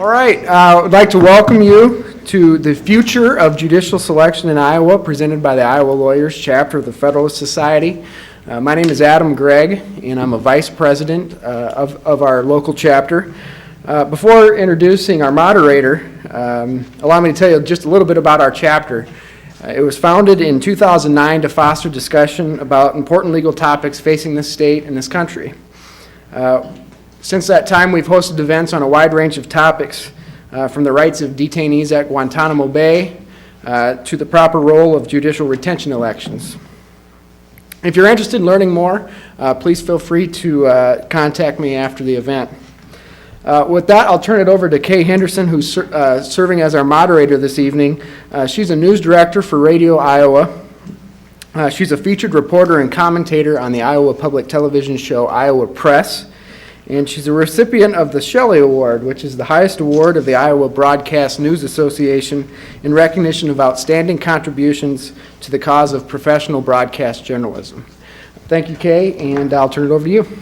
All right, I would like to welcome you to the Future of Judicial Selection in Iowa, presented by the Iowa Lawyers Chapter of the Federalist Society. My name is Adam Gregg, and I'm a Vice President of our local chapter. Before introducing our moderator, allow me to tell you just a little bit about our chapter. It was founded in 2009 to foster discussion about important legal topics facing this state and this country. Since that time, we've hosted events on a wide range of topics, from the rights of detainees at Guantanamo Bay to the proper role of judicial retention elections. If you're interested in learning more, please feel free to contact me after the event. With that, I'll turn it over to Kay Henderson, who's serving as our moderator this evening. She's a news director for Radio Iowa. She's a featured reporter and commentator on the Iowa public television show Iowa Press. And she's a recipient of the Shelley Award, which is the highest award of the Iowa Broadcast News Association in recognition of outstanding contributions to the cause of professional broadcast journalism. Thank you, Kay, and I'll turn it over to you. No need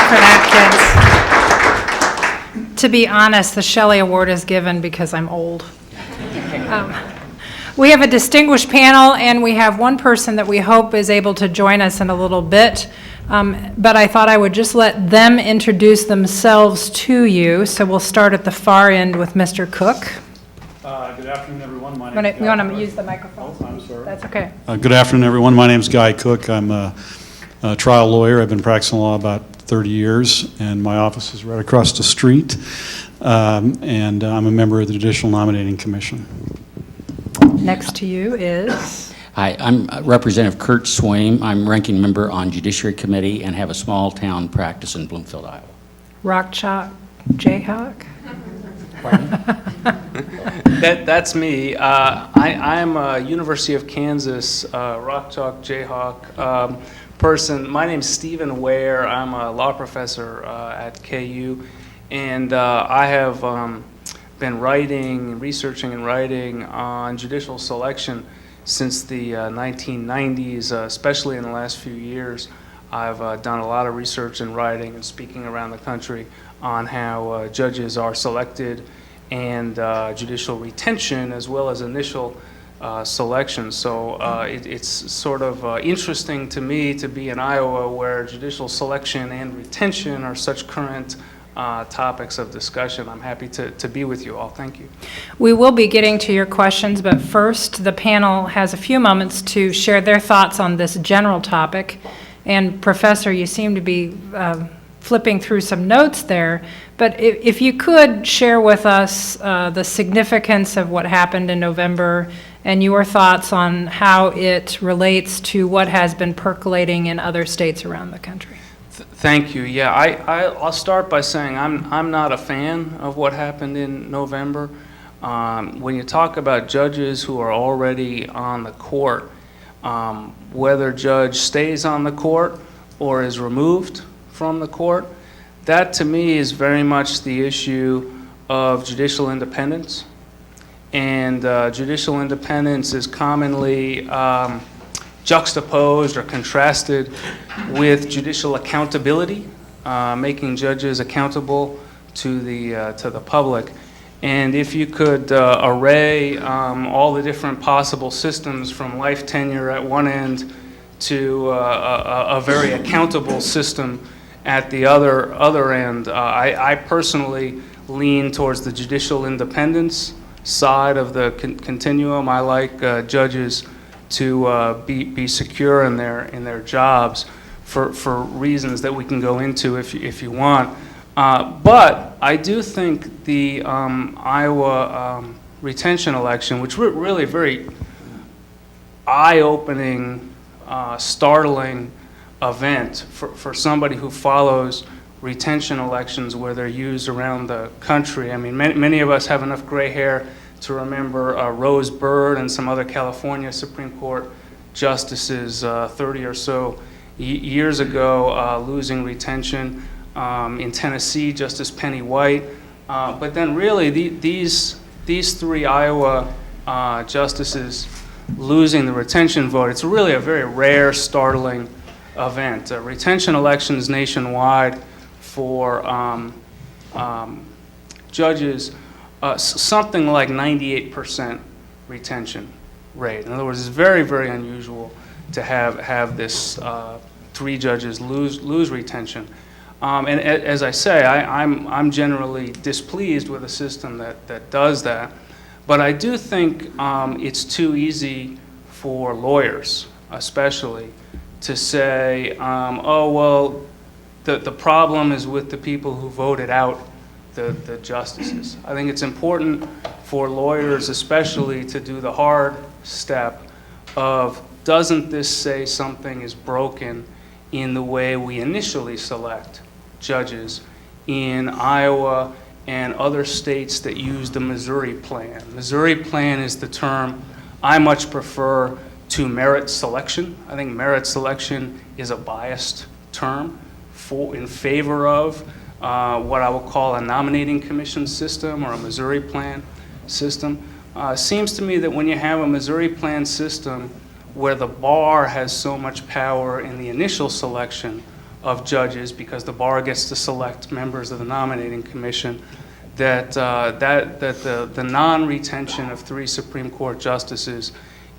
for that, kids. To be honest, the Shelley Award is given because I'm old. We have a distinguished panel, and we have one person that we hope is able to join us in a little bit. But I thought I would just let them introduce themselves to you. So we'll start at the far end with Mr. Cook. Good afternoon, everyone. You want to use the microphone? Oh, I'm sorry. That's okay. Good afternoon, everyone. My name is Guy Cook. I'm a trial lawyer. I've been practicing law about 30 years, and my office is right across the street. And I'm a member of the Judicial Nominating Commission. Next to you is... Hi, I'm Representative Kurt Swaim. I'm ranking member on Judiciary Committee and have a small town practice in Bloomfield, Iowa. Rock Chalk Jayhawk? That's me. I'm a University of Kansas Rock Chalk Jayhawk person. My name's Stephen Ware. I'm a law professor at KU, and I have been researching and writing on judicial selection since the 1990s, especially in the last few years. I've done a lot of research and writing and speaking around the country on how judges are selected and judicial retention as well as initial selection. So it's sort of interesting to me to be in Iowa where judicial selection and retention are such current topics of discussion. I'm happy to be with you all. Thank you. We will be getting to your questions, but first the panel has a few moments to share their thoughts on this general topic. And Professor, you seem to be flipping through some notes there, but if you could share with us the significance of what happened in November and your thoughts on how it relates to what has been percolating in other states around the country. Thank you. Yeah, I'll start by saying I'm not a fan of what happened in November. When you talk about judges who are already on the court, whether judge stays on the court or is removed from the court, that to me is very much the issue of judicial independence. And judicial independence is commonly juxtaposed or contrasted with judicial accountability, making judges accountable to the public. And if you could array all the different possible systems from life tenure at one end to a very accountable system at the other end, I personally lean towards the judicial independence side of the continuum. I like judges to be secure in their jobs for reasons that we can go into if you want. But I do think the Iowa retention election, which was really very eye-opening, startling event for somebody who follows retention elections where they're used around the country. I mean, many of us have enough gray hair to remember Rose Bird and some other California Supreme Court justices 30 or so years ago losing retention. In Tennessee, Justice Penny White. But then really these three Iowa justices losing the retention vote, it's really a very rare, startling event. Retention elections nationwide for judges something like 98% retention rate. In other words, it's very, very unusual to have this 3 judges lose retention. And as I say, I'm generally displeased with a system that does that. But I do think it's too easy for lawyers, especially, to say, oh, well, the problem is with the people who voted out the justices. I think it's important for lawyers especially to do the hard step of, doesn't this say something is broken in the way we initially select judges in Iowa and other states that use the Missouri plan? Missouri plan is the term I much prefer to merit selection. I think merit selection is a biased term in favor of what I will call a nominating commission system or a Missouri plan system. Seems to me that when you have a Missouri plan system where the bar has so much power in the initial selection of judges, because the bar gets to select members of the nominating commission, that the non-retention of 3 Supreme Court justices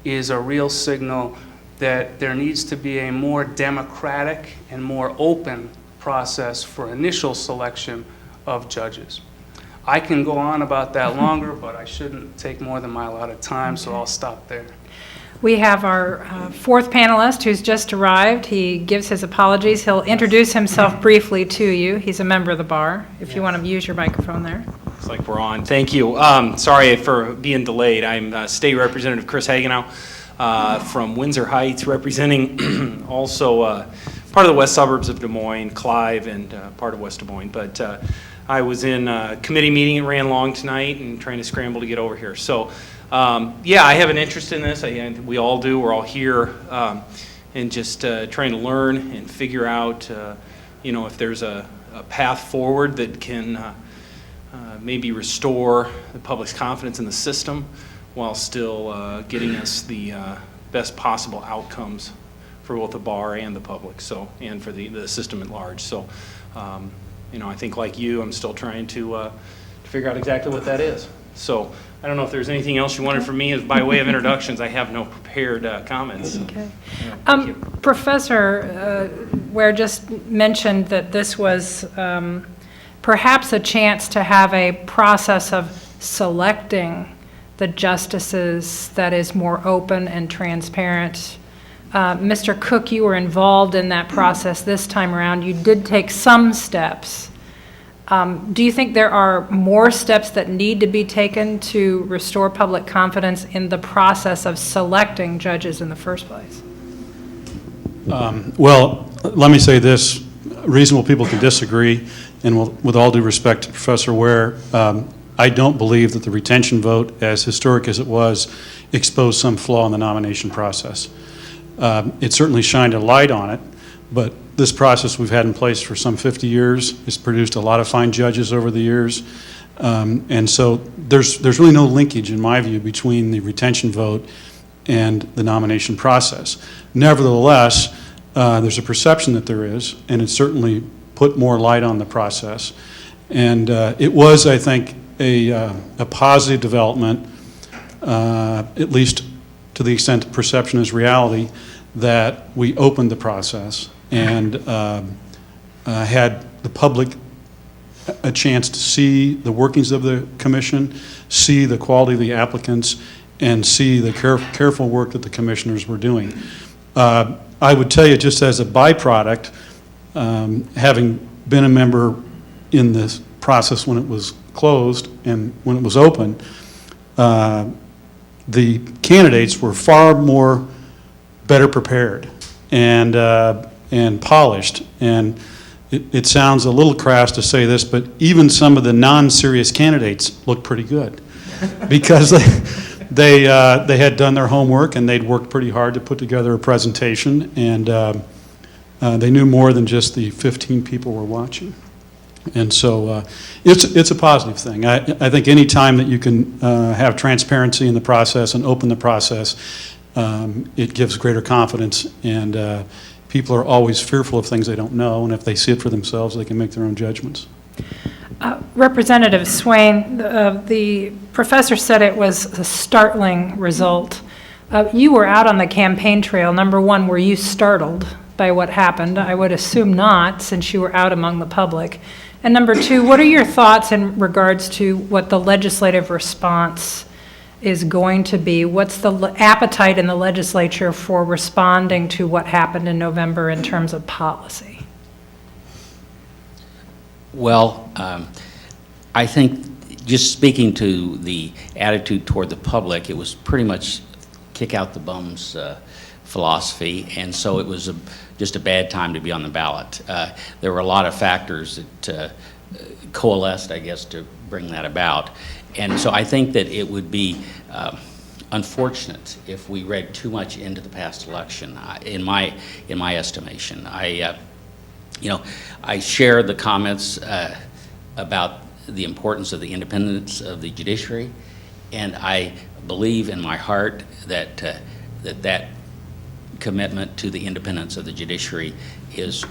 is a real signal that there needs to be a more democratic and more open process for initial selection of judges. I can go on about that longer, but I shouldn't take more than my allotted time, so I'll stop there. We have our 4th panelist who's just arrived. He gives his apologies. He'll introduce himself briefly to you. He's a member of the bar. If you want to use your microphone there. Looks like we're on. Thank you. Sorry for being delayed. I'm State Representative Chris Hagenow from Windsor Heights, representing also part of the west suburbs of Des Moines, Clive, and part of West Des Moines. But I was in a committee meeting. It ran long tonight and trying to scramble to get over here. So, yeah, I have an interest in this. We all do. We're all here and just trying to learn and figure out, if there's a path forward that can maybe restore the public's confidence in the system while still getting us the best possible outcomes for both the bar and the public, and for the system at large. So, I think like you, I'm still trying to figure out exactly what that is. So I don't know if there's anything else you wanted from me as by way of introductions. I have no prepared comments. Okay. Thank you. Professor Ware just mentioned that this was perhaps a chance to have a process of selecting the justices that is more open and transparent. Mr. Cook, you were involved in that process this time around. You did take some steps. Do you think there are more steps that need to be taken to restore public confidence in the process of selecting judges in the first place? Well, let me say this. Reasonable people can disagree, and with all due respect to Professor Ware, I don't believe that the retention vote, as historic as it was, exposed some flaw in the nomination process. It certainly shined a light on it, but this process we've had in place for some 50 years has produced a lot of fine judges over the years. And so there's really no linkage, in my view, between the retention vote and the nomination process. Nevertheless, there's a perception that there is, and it certainly put more light on the process. And it was, I think, a positive development, at least to the extent perception is reality, that we opened the process and had the public a chance to see the workings of the commission, see the quality of the applicants, and see the careful work that the commissioners were doing. I would tell you, just as a byproduct, having been a member in this process when it was closed and when it was open, the candidates were far more better prepared and polished. And it sounds a little crass to say this, but even some of the non-serious candidates looked pretty good because they had done their homework and they'd worked pretty hard to put together a presentation, and they knew more than just the 15 people were watching. And so it's a positive thing. I think any time that you can have transparency in the process and open the process, it gives greater confidence, and people are always fearful of things they don't know, and if they see it for themselves, they can make their own judgments. Representative Swaim, the professor said it was a startling result. You were out on the campaign trail. Number one, were you startled by what happened? I would assume not, since you were out among the public. And number two, what are your thoughts in regards to what the legislative response is going to be? What's the appetite in the legislature for responding to what happened in November in terms of policy? Well, I think just speaking to the attitude toward the public, it was pretty much kick out the bums philosophy, and so it was just a bad time to be on the ballot. There were a lot of factors that coalesced, I guess, to bring that about. And so I think that it would be unfortunate if we read too much into the past election, in my estimation. I share the comments about the importance of the independence of the judiciary, and I believe in my heart that that commitment to the independence of the judiciary is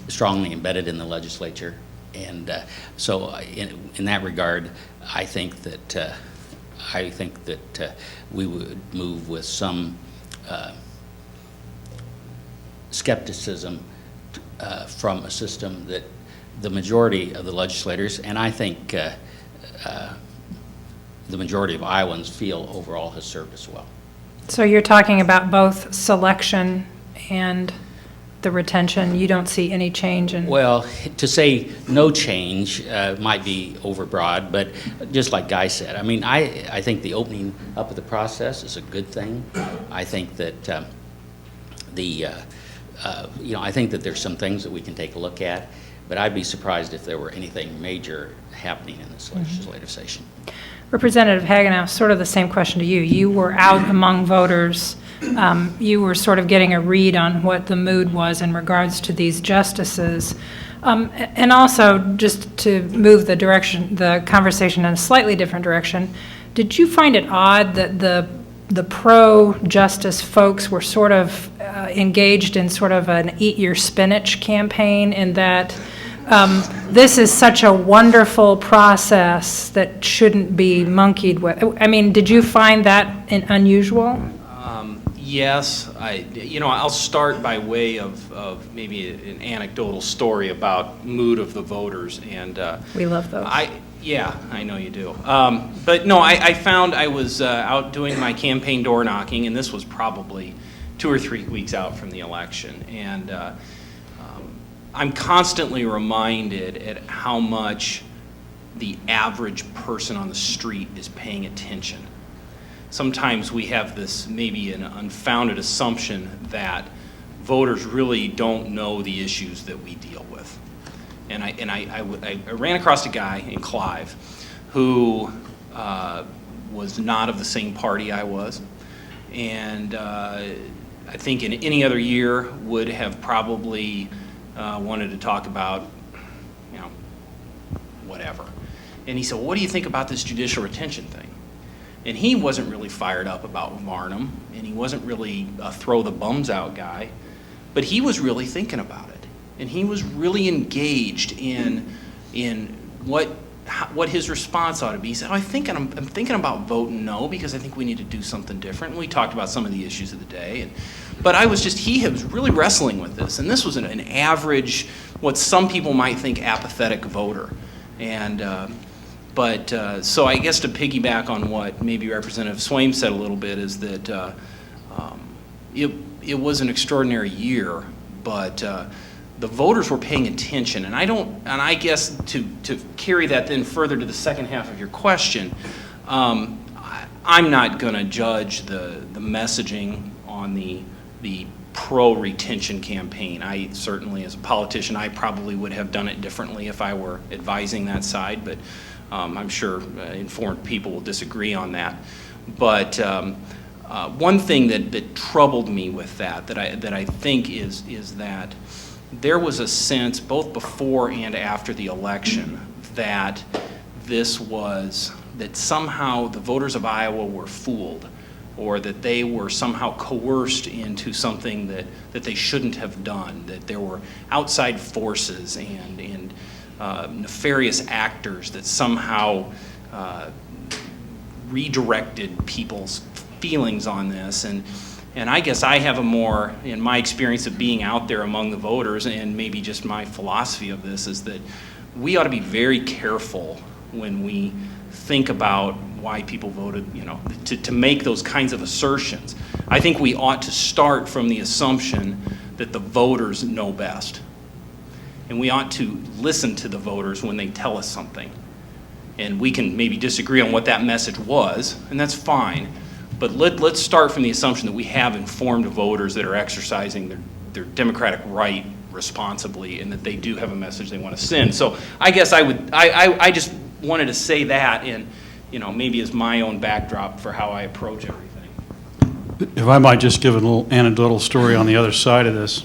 strongly embedded in the legislature. And so in that regard, I think that we would move with some skepticism from a system that the majority of the legislators, and I think the majority of Iowans feel overall has served us well. So you're talking about both selection and the retention. You don't see any change in? Well, to say no change might be overbroad, but just like Guy said, I mean, I think the opening up of the process is a good thing. I think that I think that there's some things that we can take a look at, but I'd be surprised if there were anything major happening in this legislative session. Representative Hagenow, sort of the same question to you. You were out among voters. You were sort of getting a read on what the mood was in regards to these justices. And also, just to move the conversation in a slightly different direction, did you find it odd that the pro-justice folks were sort of engaged in sort of an eat your spinach campaign, in that this is such a wonderful process that shouldn't be monkeyed with? I mean, did you find that unusual? Yes, I'll start by way of maybe an anecdotal story about mood of the voters, and We love those. Yeah, I know you do. But no, I found I was out doing my campaign door knocking, and this was probably 2 or 3 weeks out from the election, and I'm constantly reminded at how much the average person on the street is paying attention. Sometimes we have this maybe an unfounded assumption that voters really don't know the issues that we deal with. And I ran across a guy in Clive who was not of the same party I was, and I think in any other year would have probably wanted to talk about, whatever. And he said, well, what do you think about this judicial retention thing? And he wasn't really fired up about Varnum, and he wasn't really a throw the bums out guy, but he was really thinking about it. And he was really engaged in what his response ought to be. He said, I'm thinking about voting no, because I think we need to do something different. And we talked about some of the issues of the day. But he was really wrestling with this. And this was an average, what some people might think, apathetic voter. And so I guess to piggyback on what maybe Representative Swaim said a little bit is that it was an extraordinary year, but the voters were paying attention. And I guess to carry that then further to the second half of your question, I'm not going to judge the messaging on the pro-retention campaign. I certainly, as a politician, I probably would have done it differently if I were advising that side, but I'm sure informed people will disagree on that. But one thing that troubled me with that I think is that there was a sense, both before and after the election, that that somehow the voters of Iowa were fooled, or that they were somehow coerced into something that they shouldn't have done, that there were outside forces and nefarious actors that somehow redirected people's feelings on this. And I guess I have a more, in my experience of being out there among the voters, and maybe just my philosophy of this, is that we ought to be very careful when we think about why people voted, to make those kinds of assertions. I think we ought to start from the assumption that the voters know best. And we ought to listen to the voters when they tell us something. And we can maybe disagree on what that message was, and that's fine. But let's start from the assumption that we have informed voters that are exercising their democratic right responsibly, and that they do have a message they want to send. So I guess I just wanted to say that, and maybe as my own backdrop for how I approach everything. If I might just give a little anecdotal story on the other side of this.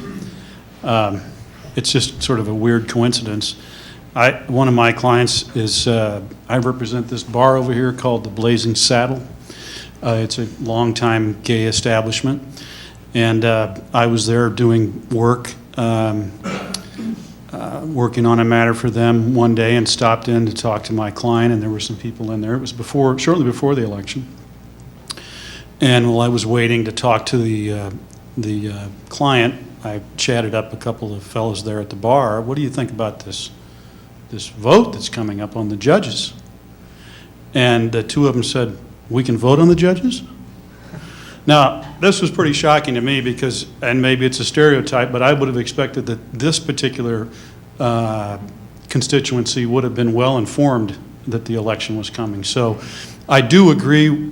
It's just sort of a weird coincidence. One of my clients is, I represent this bar over here called the Blazing Saddle. It's a longtime gay establishment. And I was there doing work, working on a matter for them one day, and stopped in to talk to my client, and there were some people in there. It was shortly before the election. And while I was waiting to talk to the client, I chatted up a couple of fellows there at the bar. What do you think about this vote that's coming up on the judges? And the two of them said, we can vote on the judges? Now, this was pretty shocking to me because, and maybe it's a stereotype, but I would have expected that this particular constituency would have been well informed that the election was coming. So I do agree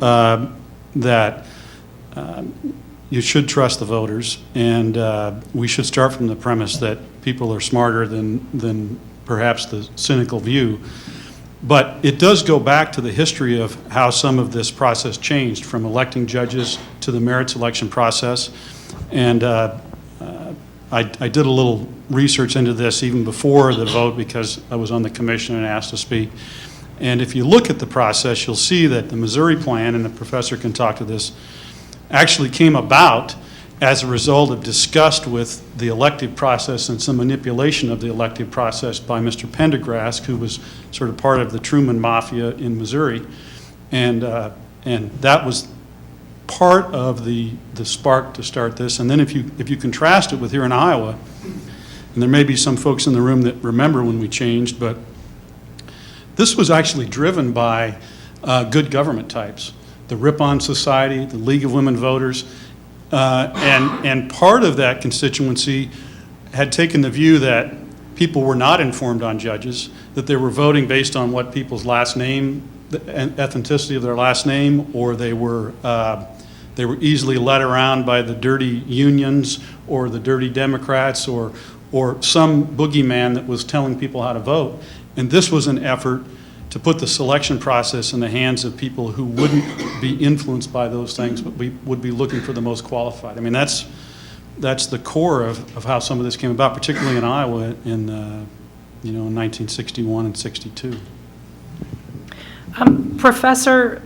that you should trust the voters, and we should start from the premise that people are smarter than perhaps the cynical view. But it does go back to the history of how some of this process changed, from electing judges to the merits election process. And I did a little research into this even before the vote because I was on the commission and asked to speak. And if you look at the process, you'll see that the Missouri plan, and the professor can talk to this, actually came about as a result of disgust with the elective process and some manipulation of the elective process by Mr. Pendergast, who was sort of part of the Truman Mafia in Missouri. And that was part of the spark to start this. And then if you contrast it with here in Iowa, and there may be some folks in the room that remember when we changed, but this was actually driven by good government types. The Ripon Society, the League of Women Voters, and part of that constituency had taken the view that people were not informed on judges, that they were voting based on what people's last name, the ethnicity of their last name, or they were easily led around by the dirty unions or the dirty Democrats or some boogeyman that was telling people how to vote. And this was an effort to put the selection process in the hands of people who wouldn't be influenced by those things, but we would be looking for the most qualified. I mean, that's the core of how some of this came about, particularly in Iowa in 1961 and 62. Professor,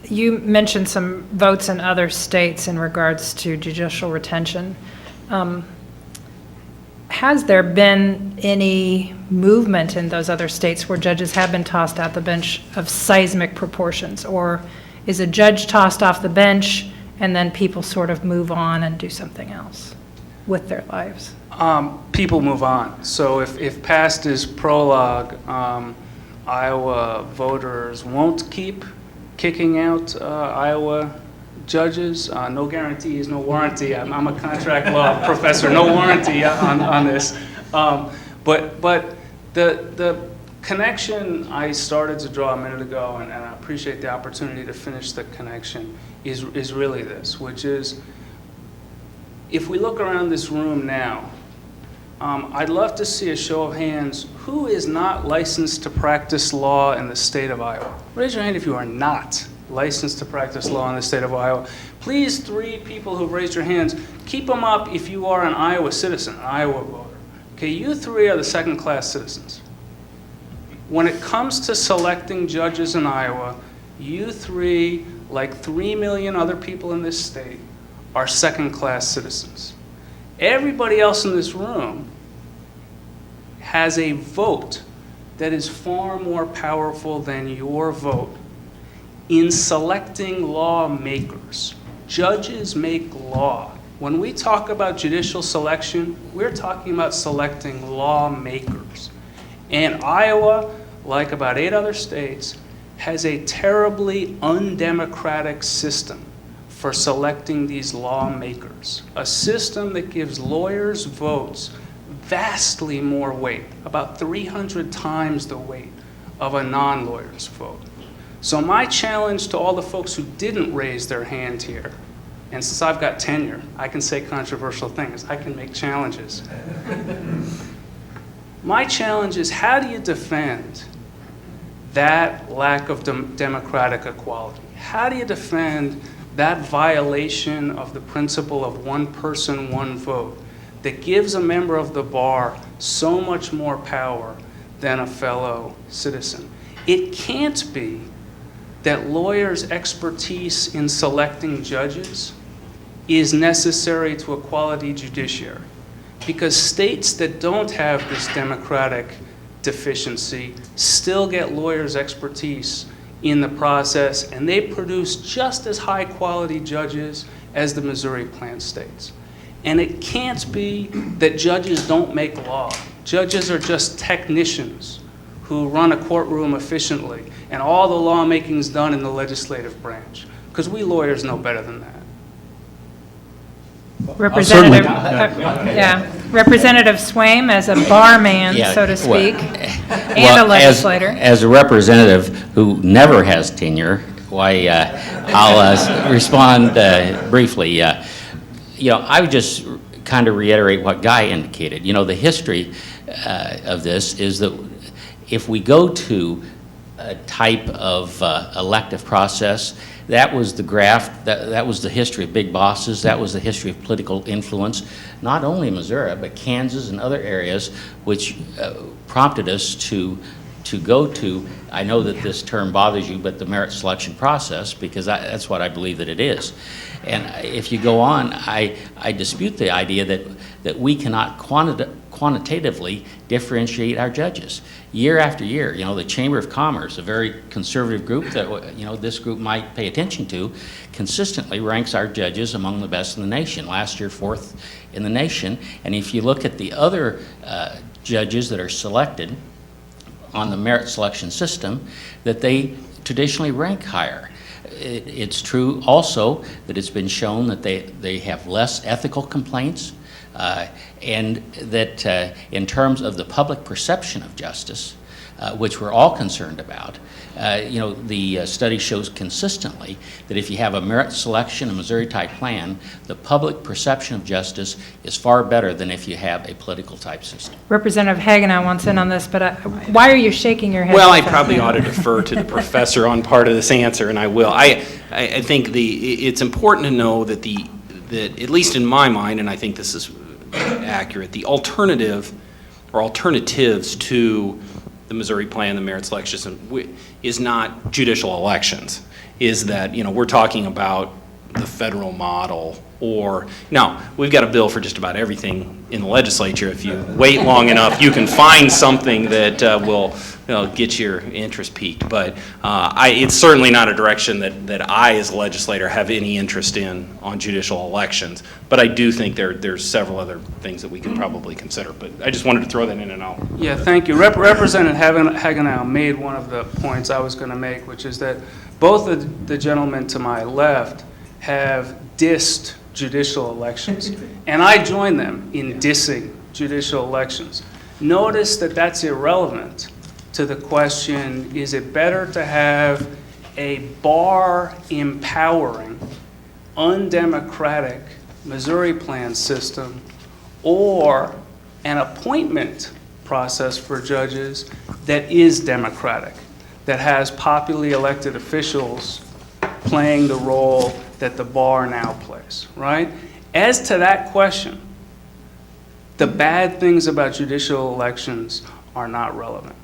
you mentioned some votes in other states in regards to judicial retention. Has there been any movement in those other states where judges have been tossed off the bench of seismic proportions? Or is a judge tossed off the bench and then people sort of move on and do something else with their lives? People move on. So if past is prologue, Iowa voters won't keep kicking out Iowa judges. No guarantees, no warranty. I'm a contract law professor. No warranty on this. But the connection I started to draw a minute ago, and I appreciate the opportunity to finish the connection, is really this, which is, if we look around this room now, I'd love to see a show of hands. Who is not licensed to practice law in the state of Iowa? Raise your hand if you are not licensed to practice law in the state of Iowa. Please, 3 people who've raised your hands, keep them up if you are an Iowa citizen, an Iowa voter. Okay, you 3 are the second-class citizens. When it comes to selecting judges in Iowa, you 3, like 3 million other people in this state, are second-class citizens. Everybody else in this room has a vote that is far more powerful than your vote in selecting lawmakers. Judges make law. When we talk about judicial selection, we're talking about selecting lawmakers. And Iowa, like about 8 other states, has a terribly undemocratic system for selecting these lawmakers. A system that gives lawyers' votes vastly more weight, about 300 times the weight of a non-lawyer's vote. So my challenge to all the folks who didn't raise their hand here, and since I've got tenure, I can say controversial things. I can make challenges. My challenge is, how do you defend that lack of democratic equality? How do you defend that violation of the principle of one person, one vote that gives a member of the bar so much more power than a fellow citizen? It can't be that lawyers' expertise in selecting judges is necessary to a quality judiciary, because states that don't have this democratic deficiency still get lawyers' expertise in the process, and they produce just as high quality judges as the Missouri Plan states. And it can't be that judges don't make law. Judges are just technicians who run a courtroom efficiently, and all the lawmaking is done in the legislative branch, because we lawyers know better than that. Representative, Representative Swaim as a barman, Yeah, so to well, speak, and a legislator. As a representative who never has tenure, why, I'll respond briefly. I would just kind of reiterate what Guy indicated. The history of this is that if we go to a type of elective process, that was the graft, that was the history of big bosses, that was the history of political influence, not only in Missouri, but Kansas and other areas, which prompted us to go to, I know that this term bothers you, but the merit selection process, because that's what I believe that it is. And if you go on, I dispute the idea that we cannot quantitatively differentiate our judges. Year after year, the Chamber of Commerce, a very conservative group that this group might pay attention to, consistently ranks our judges among the best in the nation. Last year, 4th in the nation. And if you look at the other judges that are selected on the merit selection system, that they traditionally rank higher. It's true also that it's been shown that they have less ethical complaints, and that in terms of the public perception of justice, which we're all concerned about, the study shows consistently that if you have a merit selection, a Missouri-type plan, the public perception of justice is far better than if you have a political-type system. Representative Hagenow wants in on this, but why are you shaking your head? Well, I probably ought to defer to the professor on part of this answer, and I will. I think it's important to know that at least in my mind, and I think this is accurate, the alternative or alternatives to the Missouri Plan, the merit selection system, is not judicial elections. Is that, we're talking about the federal model, or, now, we've got a bill for just about everything in the legislature. If you wait long enough, you can find something that will get your interest piqued. But it's certainly not a direction that I, as a legislator, have any interest in on judicial elections. But I do think there's several other things that we can probably consider. But I just wanted to throw that in and out. Yeah, thank you. Representative Hagenow made one of the points I was going to make, which is that both of the gentlemen to my left have dissed judicial elections, and I join them in dissing judicial elections. Notice that that's irrelevant to the question, is it better to have a bar-empowering, undemocratic Missouri Plan system, or an appointment process for judges that is democratic, that has popularly elected officials playing the role that the bar now plays, right? As to that question, the bad things about judicial elections are not relevant.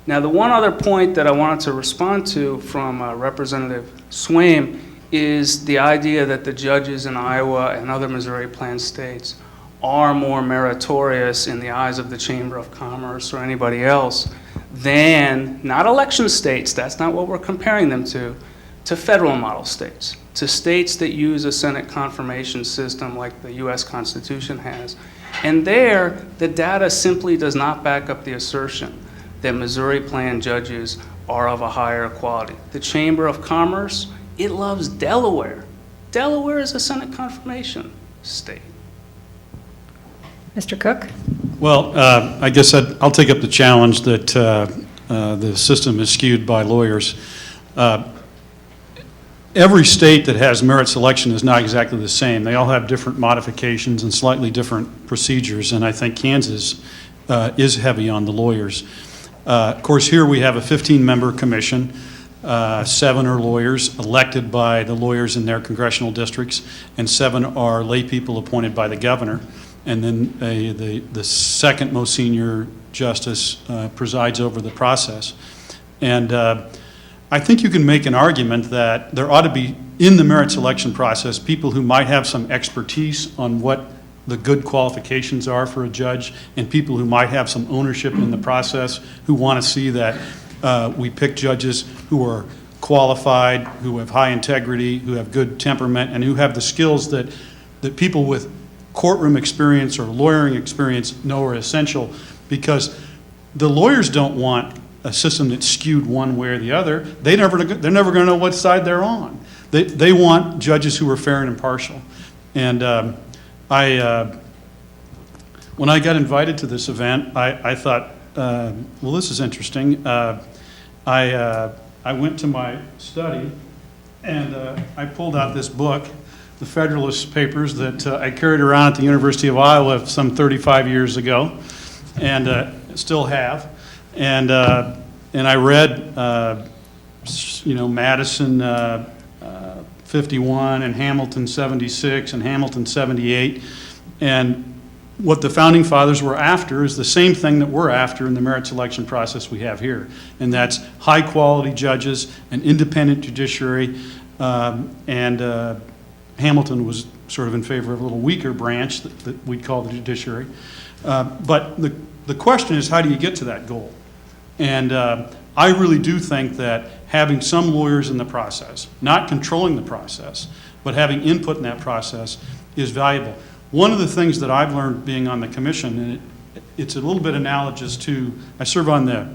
Now, the one other point that I wanted to respond to from Representative Swaim is the idea that the judges in Iowa and other Missouri Plan states are more meritorious in the eyes of the Chamber of Commerce or anybody else than, not election states, that's not what we're comparing them to federal model states, to states that use a Senate confirmation system like the US Constitution has. And there, the data simply does not back up the assertion that Missouri plan judges are of a higher quality. The Chamber of Commerce, it loves Delaware. Delaware is a Senate confirmation state. Mr. Cook? Well, I guess I'll take up the challenge that the system is skewed by lawyers. Every state that has merit selection is not exactly the same. They all have different modifications and slightly different procedures, and I think Kansas is heavy on the lawyers. Of course, here we have a 15-member commission. 7 are lawyers elected by the lawyers in their congressional districts, and 7 are lay people appointed by the governor. And then the second most senior justice presides over the process. And I think you can make an argument that there ought to be, in the merit selection process, people who might have some expertise on what the good qualifications are for a judge, and people who might have some ownership in the process, who want to see that we pick judges who are qualified, who have high integrity, who have good temperament, and who have the skills that people with courtroom experience or lawyering experience know are essential, because the lawyers don't want a system that's skewed one way or the other. They're never going to know what side they're on. They want judges who are fair and impartial. And when I got invited to this event, I thought, well, this is interesting. I went to my study and I pulled out this book, the Federalist papers that I carried around at the University of Iowa some 35 years ago, and still have. And I read, Madison 51 and Hamilton 76 and Hamilton 78, and what the Founding Fathers were after is the same thing that we're after in the merit selection process we have here, and that's high-quality judges, an independent judiciary, and Hamilton was sort of in favor of a little weaker branch that we'd call the judiciary. But the question is, how do you get to that goal? And I really do think that having some lawyers in the process, not controlling the process, but having input in that process is valuable. One of the things that I've learned being on the commission, and it's a little bit analogous to, I serve on the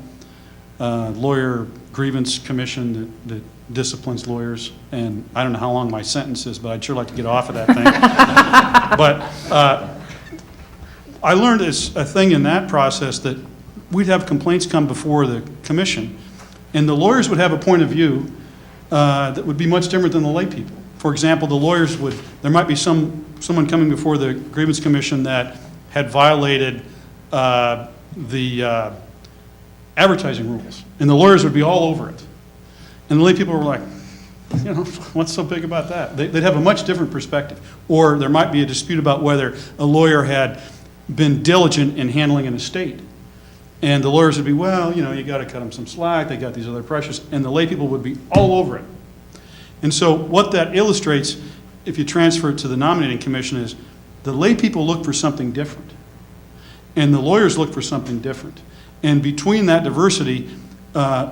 lawyer grievance commission that disciplines lawyers, and I don't know how long my sentence is, but I'd sure like to get off of that thing. But I learned a thing in that process that we'd have complaints come before the commission, and the lawyers would have a point of view that would be much different than the lay people. For example, the lawyers there might be someone coming before the grievance commission that had violated the advertising rules, and the lawyers would be all over it. And the lay people were like, what's so big about that? They'd have a much different perspective. Or there might be a dispute about whether a lawyer had been diligent in handling an estate. And the lawyers would be, well, you got to cut them some slack, they got these other pressures, and the lay people would be all over it. And so what that illustrates, if you transfer it to the nominating commission, is the lay people look for something different, and the lawyers look for something different. And between that diversity,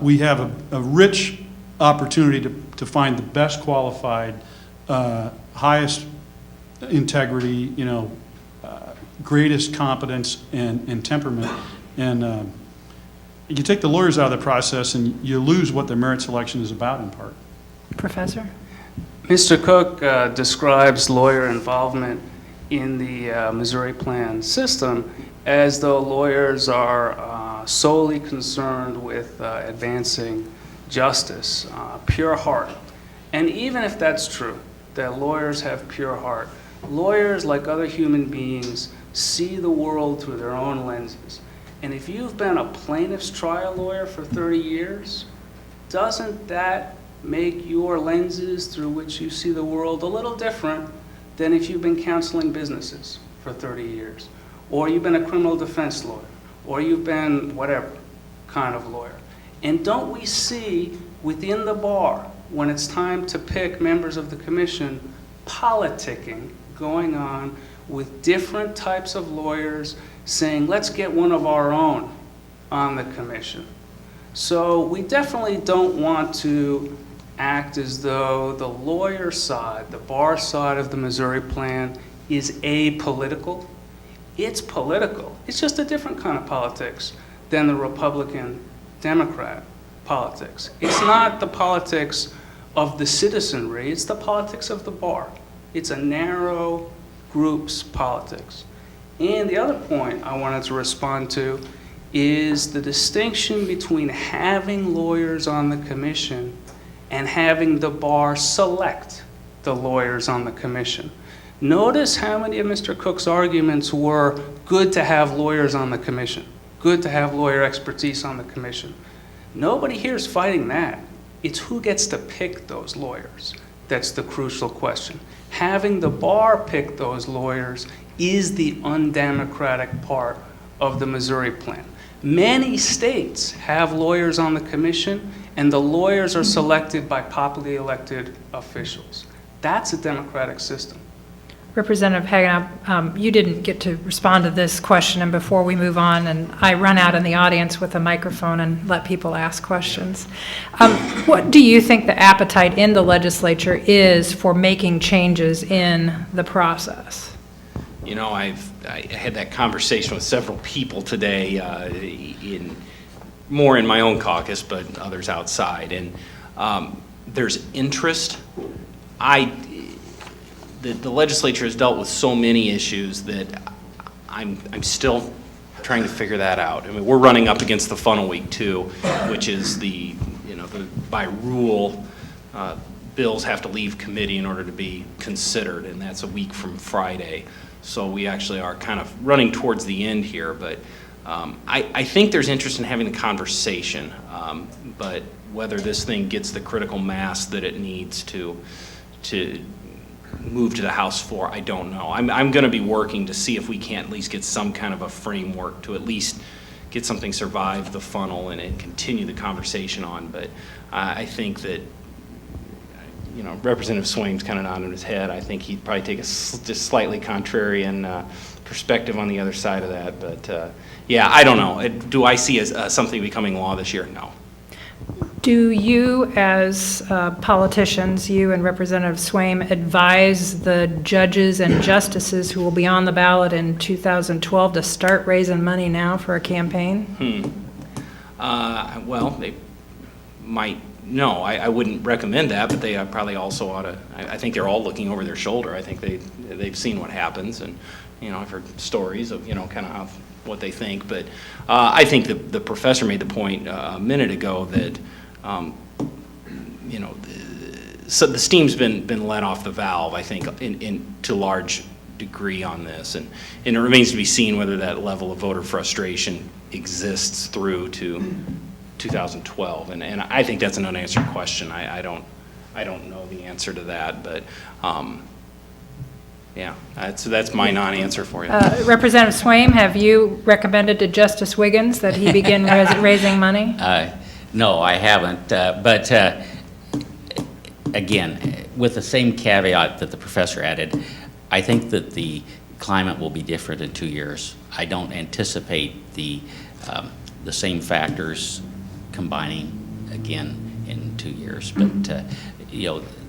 we have a rich opportunity to find the best qualified, highest integrity, greatest competence and temperament. And you take the lawyers out of the process and you lose what the merit selection is about in part. Professor? Mr. Cook describes lawyer involvement in the Missouri plan system as though lawyers are solely concerned with advancing justice, pure heart. And even if that's true, that lawyers have pure heart, lawyers, like other human beings, see the world through their own lenses. And if you've been a plaintiff's trial lawyer for 30 years, doesn't that make your lenses through which you see the world a little different than if you've been counseling businesses for 30 years? Or you've been a criminal defense lawyer, or you've been whatever kind of lawyer. And don't we see within the bar, when it's time to pick members of the commission, politicking going on with different types of lawyers saying, let's get one of our own on the commission. So we definitely don't want to act as though the lawyer side, the bar side of the Missouri plan is apolitical. It's political. It's just a different kind of politics than the Republican-Democrat politics. It's not the politics of the citizenry, it's the politics of the bar. It's a narrow group's politics. And the other point I wanted to respond to is the distinction between having lawyers on the commission and having the bar select the lawyers on the commission. Notice how many of Mr. Cook's arguments were good to have lawyers on the commission, good to have lawyer expertise on the commission. Nobody here is fighting that. It's who gets to pick those lawyers that's the crucial question. Having the bar pick those lawyers is the undemocratic part of the Missouri plan. Many states have lawyers on the commission, and the lawyers are selected by popularly elected officials. That's a democratic system. Representative Hagenow, you didn't get to respond to this question, and before we move on, and I run out in the audience with a microphone and let people ask questions. What do you think the appetite in the legislature is for making changes in the process? You know, I had that conversation with several people today, more in my own caucus, but others outside, and there's interest. The legislature has dealt with so many issues that I'm still trying to figure that out. I mean, we're running up against the funnel week too, which is by rule, bills have to leave committee in order to be considered, and that's a week from Friday. So we actually are kind of running towards the end here, but I think there's interest in having a conversation, but whether this thing gets the critical mass that it needs to move to the House floor, I don't know. I'm going to be working to see if we can't at least get some kind of a framework to at least get something survive the funnel and continue the conversation on. But I think that, you know, Representative Swaim's kind of nodding his head. I think he'd probably take a just slightly contrarian perspective on the other side of that. But yeah, I don't know. Do I see as something becoming law this year? No. Do you, as politicians, you and Representative Swaim, advise the judges and justices who will be on the ballot in 2012 to start raising money now for a campaign? Well, they might. No, I wouldn't recommend that, but they probably also ought to. I think they're all looking over their shoulder. I think they've seen what happens, and I've heard stories of kind of what they think. But I think the professor made the point a minute ago that. So the steam's been let off the valve, I think, to a large degree on this, and it remains to be seen whether that level of voter frustration exists through to 2012, and I think that's an unanswered question. I don't know the answer to that, but yeah, that's my non-answer for you. Representative Swaim, have you recommended to Justice Wiggins that he begin raising money? No, I haven't, but again, with the same caveat that the professor added, I think that the climate will be different in 2 years. I don't anticipate the same factors combining again in 2 years, but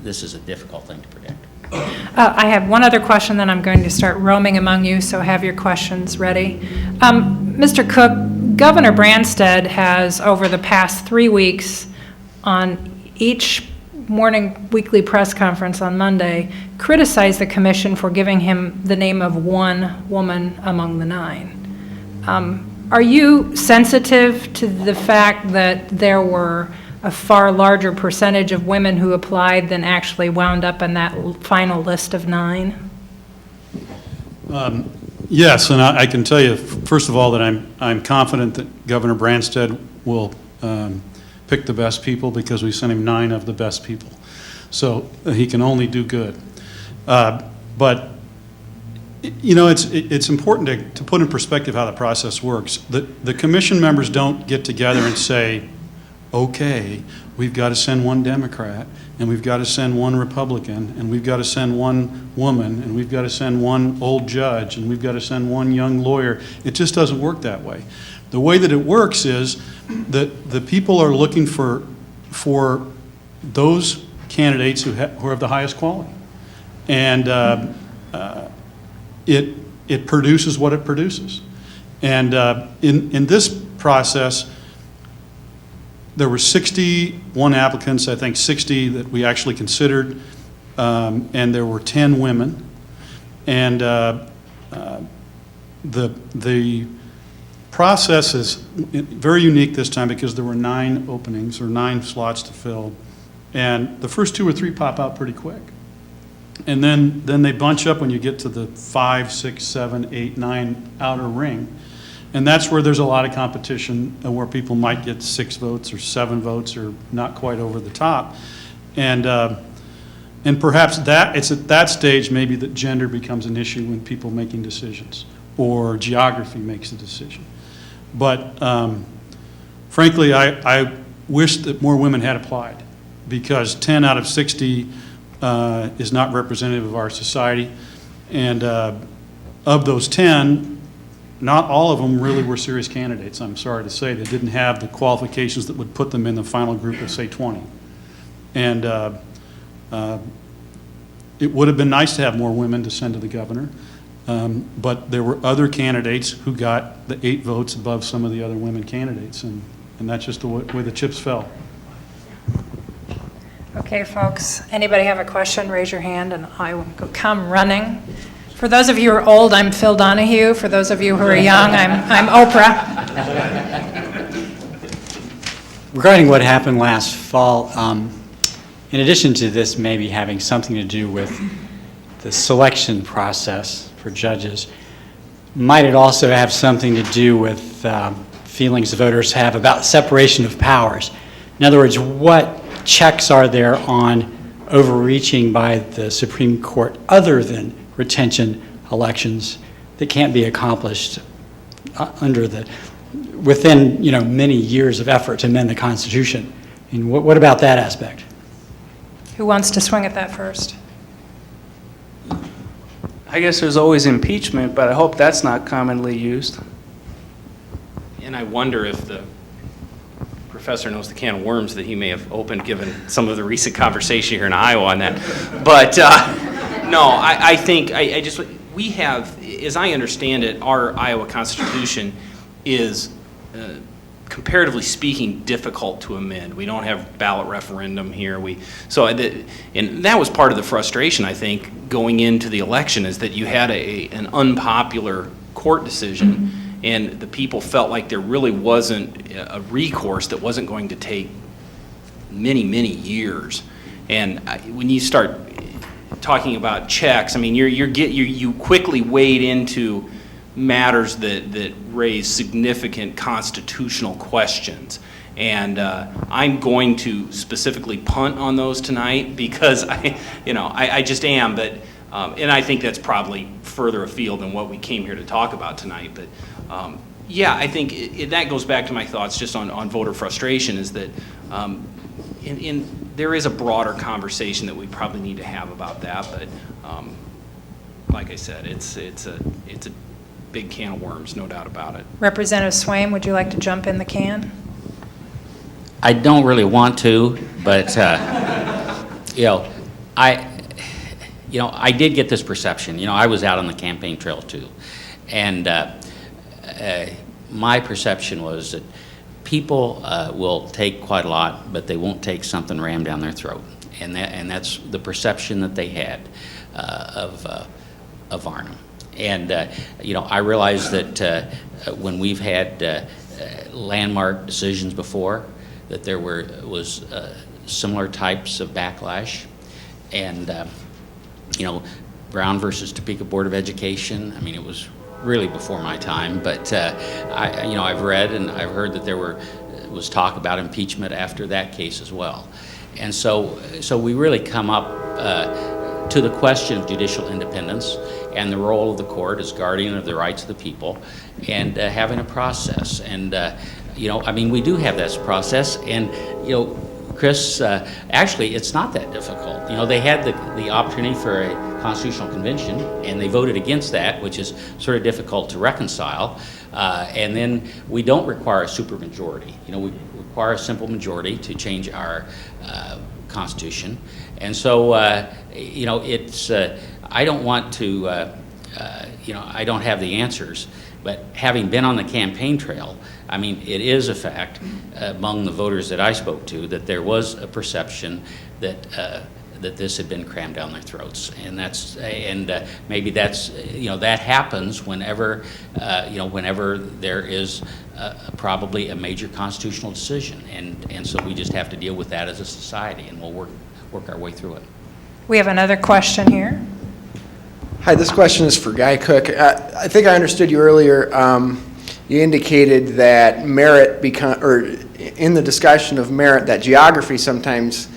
this is a difficult thing to predict. I have one other question, then I'm going to start roaming among you, so have your questions ready. Mr. Cook, Governor Branstad has, over the past 3 weeks, on each morning weekly press conference on Monday, criticized the commission for giving him the name of one woman among the 9. Are you sensitive to the fact that there were a far larger percentage of women who applied than actually wound up in that final list of 9? Yes, and I can tell you, first of all, that I'm confident that Governor Branstad will pick the best people because we sent him 9 of the best people. So he can only do good. But it's important to put in perspective how the process works. The commission members don't get together and say, okay, we've got to send one Democrat, and we've got to send one Republican, and we've got to send one woman, and we've got to send one old judge, and we've got to send one young lawyer. It just doesn't work that way. The way that it works is that the people are looking for those candidates who have the highest quality. And it produces what it produces. And in this process, there were 61 applicants, I think 60 that we actually considered, and there were 10 women. And the process is very unique this time because there were 9 openings or 9 slots to fill. And the first 2 or 3 pop out pretty quick. And then they bunch up when you get to the 5, 6, 7, 8, 9 outer ring. And that's where there's a lot of competition, where people might get 6 votes or 7 votes or not quite over the top. And perhaps it's at that stage maybe that gender becomes an issue when people making decisions, or geography makes a decision. But frankly, I wish that more women had applied, because 10 out of 60 is not representative of our society. And of those 10, not all of them really were serious candidates, I'm sorry to say. They didn't have the qualifications that would put them in the final group of, say, 20. And it would have been nice to have more women to send to the governor, but there were other candidates who got the 8 votes above some of the other women candidates, and that's just the way the chips fell. Okay, folks, anybody have a question, raise your hand and I will come running. For those of you who are old, I'm Phil Donahue. For those of you who are young, I'm Oprah. Regarding what happened last fall, in addition to this maybe having something to do with the selection process for judges, might it also have something to do with feelings voters have about separation of powers? In other words, what checks are there on overreaching by the Supreme Court other than retention elections that can't be accomplished within many years of effort to amend the Constitution? And what about that aspect? Who wants to swing at that first? I guess there's always impeachment, but I hope that's not commonly used. And I wonder if the professor knows the can of worms that he may have opened, given some of the recent conversation here in Iowa on that. But no, I think we have, as I understand it, our Iowa Constitution is, comparatively speaking, difficult to amend. We don't have ballot referendum here. And that was part of the frustration, I think, going into the election, is that you had an unpopular court decision, and the people felt like there really wasn't a recourse that wasn't going to take many, many years. And when you start talking about checks, I mean, you quickly wade into matters that raise significant constitutional questions. And I'm going to specifically punt on those tonight because I just am. But and I think that's probably further afield than what we came here to talk about tonight. But yeah, I think that goes back to my thoughts just on voter frustration, is that there is a broader conversation that we probably need to have about that. But like I said, it's a big can of worms, no doubt about it. Representative Swaim, would you like to jump in the can? I don't really want to, but I did get this perception. I was out on the campaign trail too, and my perception was that people will take quite a lot, but they won't take something rammed down their throat, and that's the perception that they had of Arnhem. And I realize that when we've had landmark decisions before, that there was similar types of backlash, and Brown versus Topeka Board of Education. I mean, it was really before my time, but I've read and I've heard that there was talk about impeachment after that case as well, and so we really come up to the question of judicial independence and the role of the court as guardian of the rights of the people, and having a process. And we do have this process, and Chris, actually, it's not that difficult. You know, they had the opportunity for a constitutional convention, and they voted against that, which is sort of difficult to reconcile. And then we don't require a supermajority. You know, we require a simple majority to change our Constitution. And so, you know, it's, I don't want to, you know, I don't have the answers, but having been on the campaign trail, I mean, it is a fact among the voters that I spoke to that there was a perception that that this had been crammed down their throats, and that's maybe that's you know, that happens whenever you know, whenever there is probably a major constitutional decision, and so we just have to deal with that as a society, and we'll work our way through it. We have another question here. Hi, this question is for Guy Cook. I think I understood you earlier. You indicated that merit or in the discussion of merit, that geography sometimes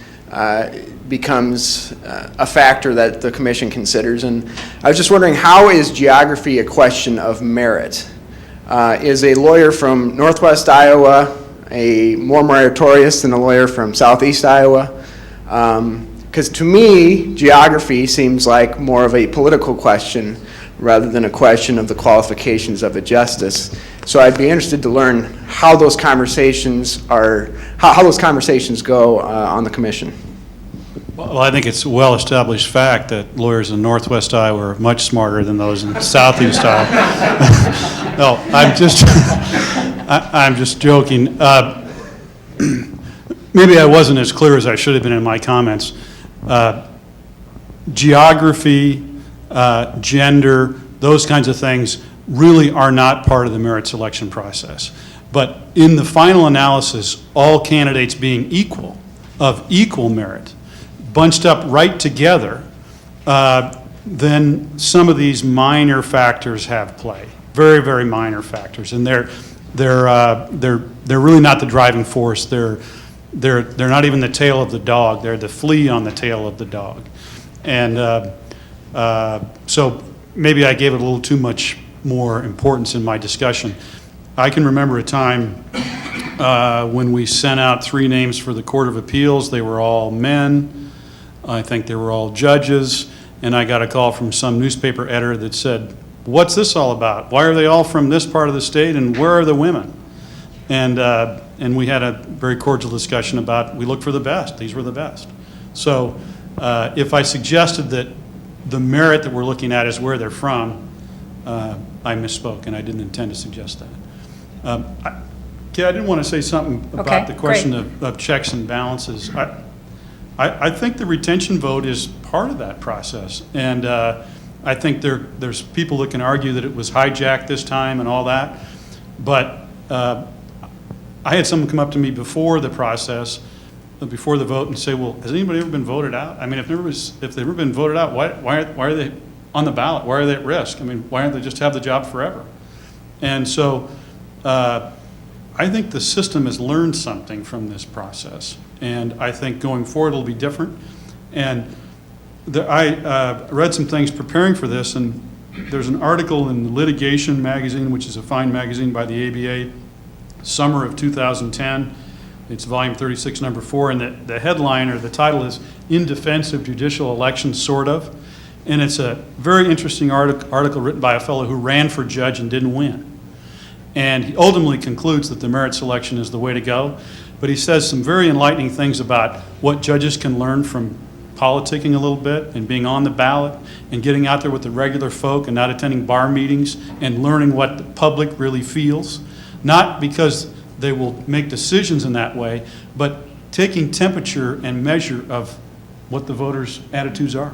becomes a factor that the commission considers. And I was just wondering, how is geography a question of merit? Is a lawyer from Northwest Iowa more meritorious than a lawyer from Southeast Iowa? Because to me, geography seems like more of a political question rather than a question of the qualifications of a justice. So I'd be interested to learn how those conversations how those conversations go on the commission. Well, I think it's a well-established fact that lawyers in Northwest Iowa are much smarter than those in Southeast Iowa. No, I'm just joking. Maybe I wasn't as clear as I should have been in my comments. Geography, gender, those kinds of things really are not part of the merit selection process. But in the final analysis, all candidates being equal, of equal merit, bunched up right together, then some of these minor factors have play. Very, very minor factors, and they're really not the driving force. They're not even the tail of the dog. They're the flea on the tail of the dog. And so maybe I gave it a little too much more importance in my discussion. I can remember a time when we sent out 3 names for the Court of Appeals. They were all men. I think they were all judges. And I got a call from some newspaper editor that said, "What's this all about? Why are they all from this part of the state, and where are the women?" And we had a very cordial discussion about, we looked for the best. These were the best. So if I suggested that the merit that we're looking at is where they're from, I misspoke, and I didn't intend to suggest that. I did want to say something about the question of checks and balances. I think the retention vote is part of that process, and I think there's people that can argue that it was hijacked this time and all that, but I had someone come up to me before the process, before the vote, and say, "Well, has anybody ever been voted out? I mean, if they've never been voted out, why are they on the ballot? Why are they at risk? I mean, why don't they just have the job forever?" And so I think the system has learned something from this process, and I think going forward it'll be different. And I read some things preparing for this, and there's an article in Litigation magazine, which is a fine magazine by the ABA, summer of 2010. It's volume 36, number 4, and the headline or the title is "In Defense of Judicial Elections, Sort of." And it's a very interesting article written by a fellow who ran for judge and didn't win. And he ultimately concludes that the merit selection is the way to go. But he says some very enlightening things about what judges can learn from politicking a little bit and being on the ballot and getting out there with the regular folk and not attending bar meetings and learning what the public really feels. Not because they will make decisions in that way, but taking temperature and measure of what the voters' attitudes are.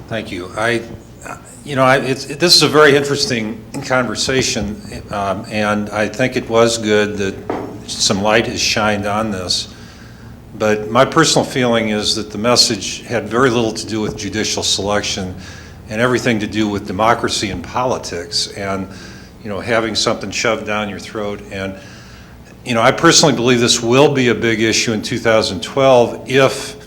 Thank you. This is a very interesting conversation, and I think it was good that some light is shined on this. But my personal feeling is that the message had very little to do with judicial selection and everything to do with democracy and politics, and having something shoved down your throat. And I personally believe this will be a big issue in 2012 if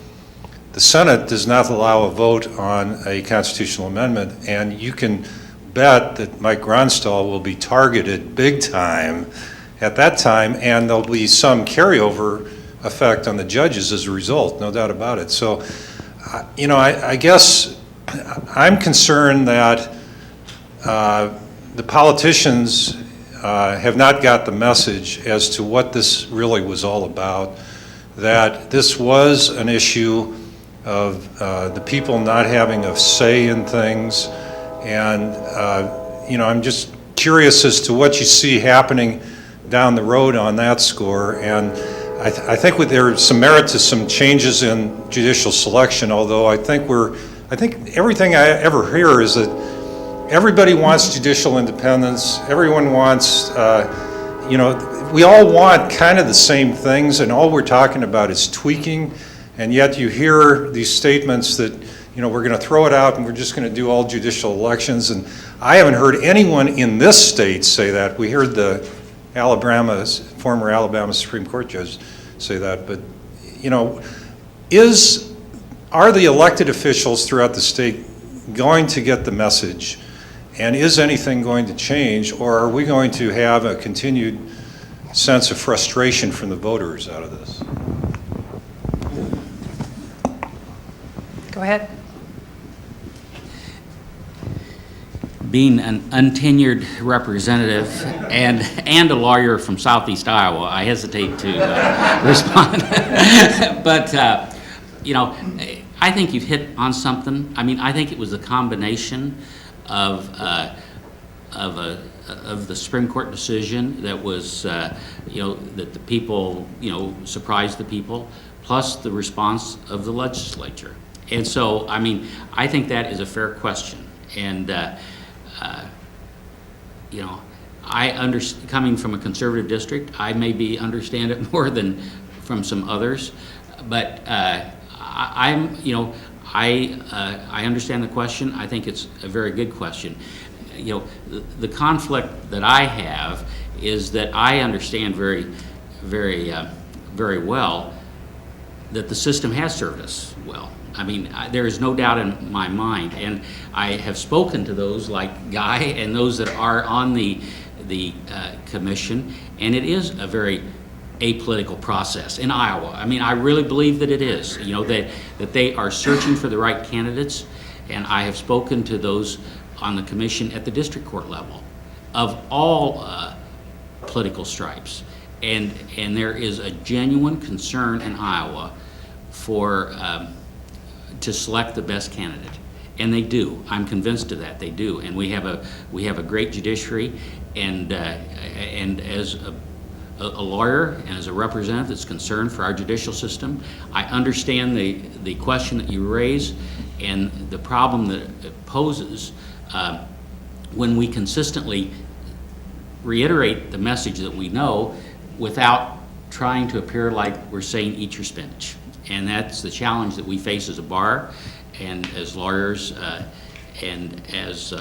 the Senate does not allow a vote on a constitutional amendment, and you can bet that Mike Ronstall will be targeted big time at that time, and there'll be some carryover effect on the judges as a result, no doubt about it. So, I guess I'm concerned that the politicians have not got the message as to what this really was all about, that this was an issue of the people not having a say in things, and I'm just curious as to what you see happening down the road on that score. And I think there's some merit to some changes in judicial selection, although I think everything I ever hear is that everybody wants judicial independence. Everyone wants, we all want kind of the same things, and all we're talking about is tweaking. And yet you hear these statements that, we're going to throw it out and we're just going to do all judicial elections. And I haven't heard anyone in this state say that. We heard the former Alabama Supreme Court judge say that. But, are the elected officials throughout the state going to get the message? And is anything going to change, or are we going to have a continued sense of frustration from the voters out of this? Go ahead. Being an untenured representative and a lawyer from Southeast Iowa, I hesitate to respond. But, I think you've hit on something. I mean, I think it was a combination of the Supreme Court decision that was, that the people, surprised the people, plus the response of the legislature. And so, I mean, I think that is a fair question. And, coming from a conservative district, I maybe understand it more than from some others, but I understand the question. I think it's a very good question. The conflict that I have is that I understand very, very, very well that the system has served us well. I mean, there is no doubt in my mind, and I have spoken to those like Guy and those that are on the commission, and it is a very apolitical process in Iowa. I mean, I really believe that it is, that they are searching for the right candidates, and I have spoken to those on the commission at the district court level of all political stripes, and there is a genuine concern in Iowa for to select the best candidate, and they do. I'm convinced of that. They do, and we have a great judiciary, and as a lawyer and as a representative that's concerned for our judicial system, I understand the question that you raise and the problem that it poses when we consistently reiterate the message that we know without trying to appear like we're saying eat your spinach. And that's the challenge that we face as a bar and as lawyers and as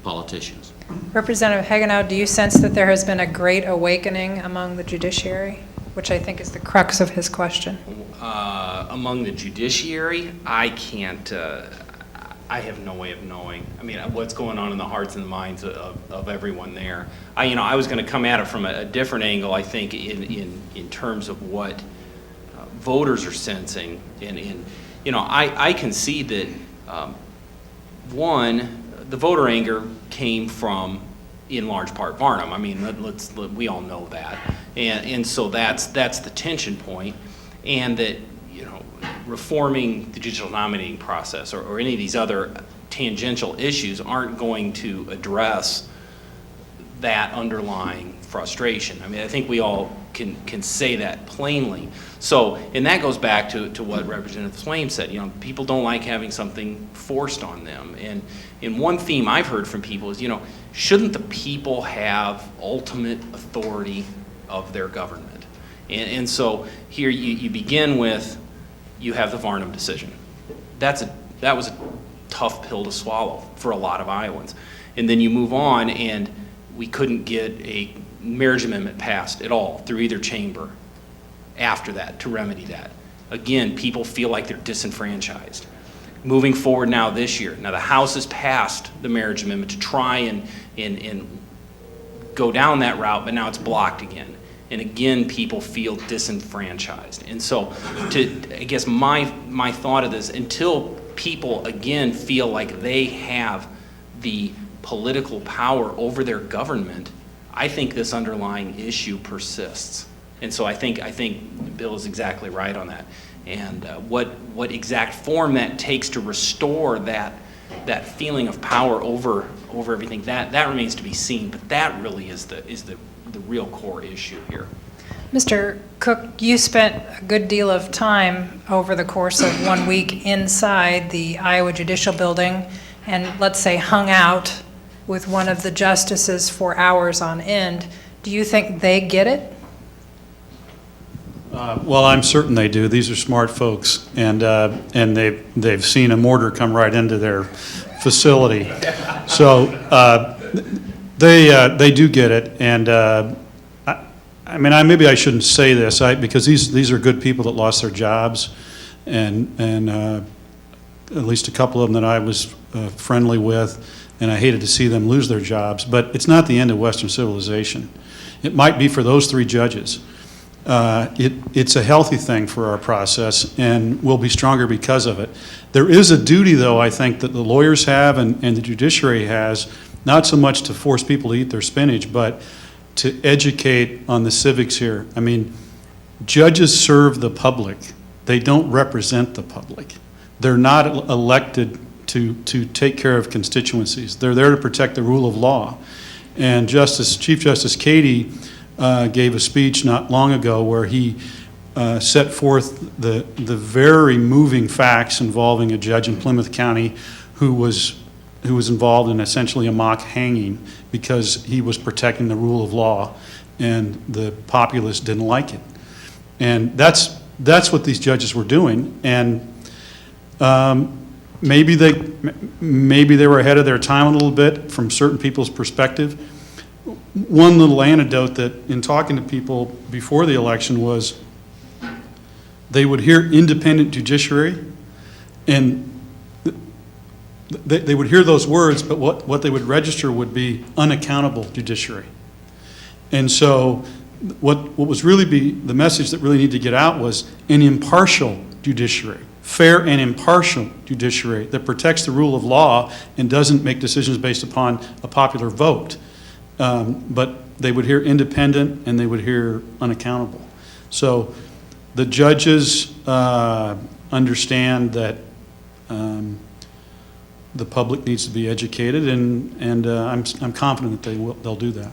politicians. Representative Hagenow, do you sense that there has been a great awakening among the judiciary, which I think is the crux of his question? Among the judiciary, I can't, I have no way of knowing. I mean, what's going on in the hearts and the minds of everyone there. I was going to come at it from a different angle, I think, in terms of what voters are sensing. I can see that, one, the voter anger came from, in large part, Varnum. I mean, we all know that, and so that's the tension point, and that reforming the judicial nominating process or any of these other tangential issues aren't going to address that underlying frustration. I mean, I think we all can say that plainly. So, and that goes back to what Representative Swaim said. People don't like having something forced on them. And one theme I've heard from people is, shouldn't the people have ultimate authority of their government? And so here you begin with, you have the Varnum decision. That was a tough pill to swallow for a lot of Iowans. And then you move on, and we couldn't get a marriage amendment passed at all through either chamber after that to remedy that. Again, people feel like they're disenfranchised. moving forward now this year. Now, the House has passed the marriage amendment to try and go down that route, but now it's blocked again. And again, people feel disenfranchised. And so, I guess my thought of this, until people again feel like they have the political power over their government, I think this underlying issue persists. And so I think Bill is exactly right on that. And what exact form that takes to restore that feeling of power over everything, that remains to be seen. But that really is the real core issue here. Mr. Cook, you spent a good deal of time over the course of 1 week inside the Iowa Judicial Building and, let's say, hung out with one of the justices for hours on end. Do you think they get it? Well, I'm certain they do. These are smart folks, and they've seen a mortar come right into their facility. So they do get it, and I mean, maybe I shouldn't say this, because these are good people that lost their jobs, and at least a couple of them that I was friendly with, and I hated to see them lose their jobs. But it's not the end of Western civilization. It might be for those 3 judges. It's a healthy thing for our process, and we'll be stronger because of it. There is a duty, though, I think, that the lawyers have and the judiciary has, not so much to force people to eat their spinach, but to educate on the civics here. I mean, judges serve the public. They don't represent the public. They're not elected to take care of constituencies. They're there to protect the rule of law. And Chief Justice Cady gave a speech not long ago where he set forth the very moving facts involving a judge in Plymouth County who was involved in essentially a mock hanging because he was protecting the rule of law, and the populace didn't like it. And that's what these judges were doing. And maybe they were ahead of their time a little bit from certain people's perspective. One little anecdote that in talking to people before the election was they would hear independent judiciary, and they would hear those words, but what they would register would be unaccountable judiciary. And so what was really the message that really needed to get out was an impartial judiciary, fair and impartial judiciary that protects the rule of law and doesn't make decisions based upon a popular vote. But they would hear independent and they would hear unaccountable. So the judges understand that the public needs to be educated, and I'm confident that they'll do that.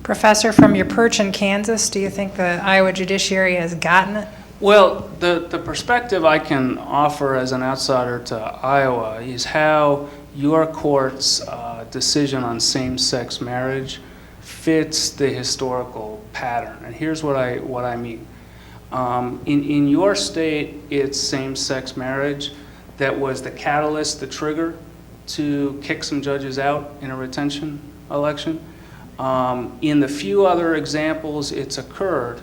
Professor, from your perch in Kansas, do you think the Iowa judiciary has gotten it? Well, the perspective I can offer as an outsider to Iowa is how your court's decision on same-sex marriage fits the historical pattern. And here's what I mean. In your state, it's same-sex marriage that was the catalyst, the trigger to kick some judges out in a retention election. In the few other examples it's occurred,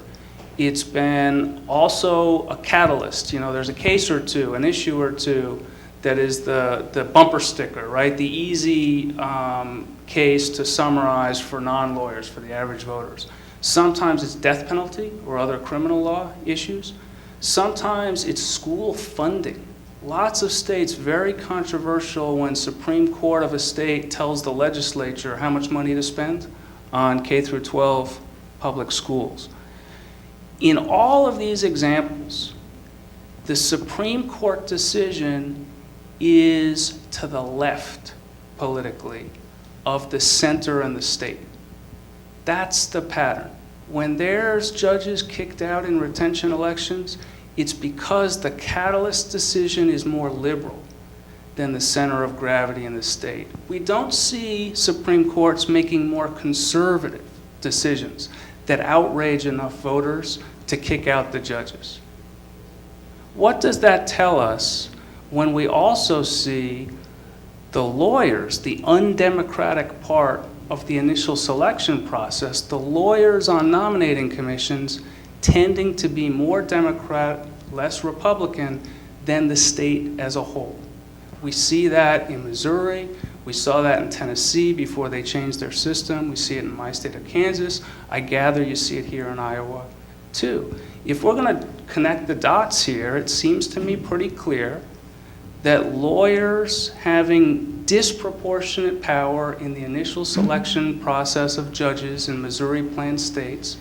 it's been also a catalyst. You know, there's a case or two, an issue or two that is the bumper sticker, right? The easy case to summarize for non-lawyers, for the average voters. Sometimes it's death penalty or other criminal law issues. Sometimes it's school funding. Lots of states very controversial when Supreme Court of a state tells the legislature how much money to spend on K through 12 public schools. In all of these examples, the Supreme Court decision is to the left politically of the center and the state. That's the pattern. When there's judges kicked out in retention elections, it's because the catalyst decision is more liberal than the center of gravity in the state. We don't see Supreme Courts making more conservative decisions that outrage enough voters to kick out the judges. What does that tell us when we also see the lawyers, the undemocratic part of the initial selection process, the lawyers on nominating commissions tending to be more Democrat, less Republican than the state as a whole. We see that in Missouri. We saw that in Tennessee before they changed their system. We see it in my state of Kansas. I gather you see it here in Iowa, too. If we're going to connect the dots here, it seems to me pretty clear that lawyers having disproportionate power in the initial selection process of judges in Missouri Plan states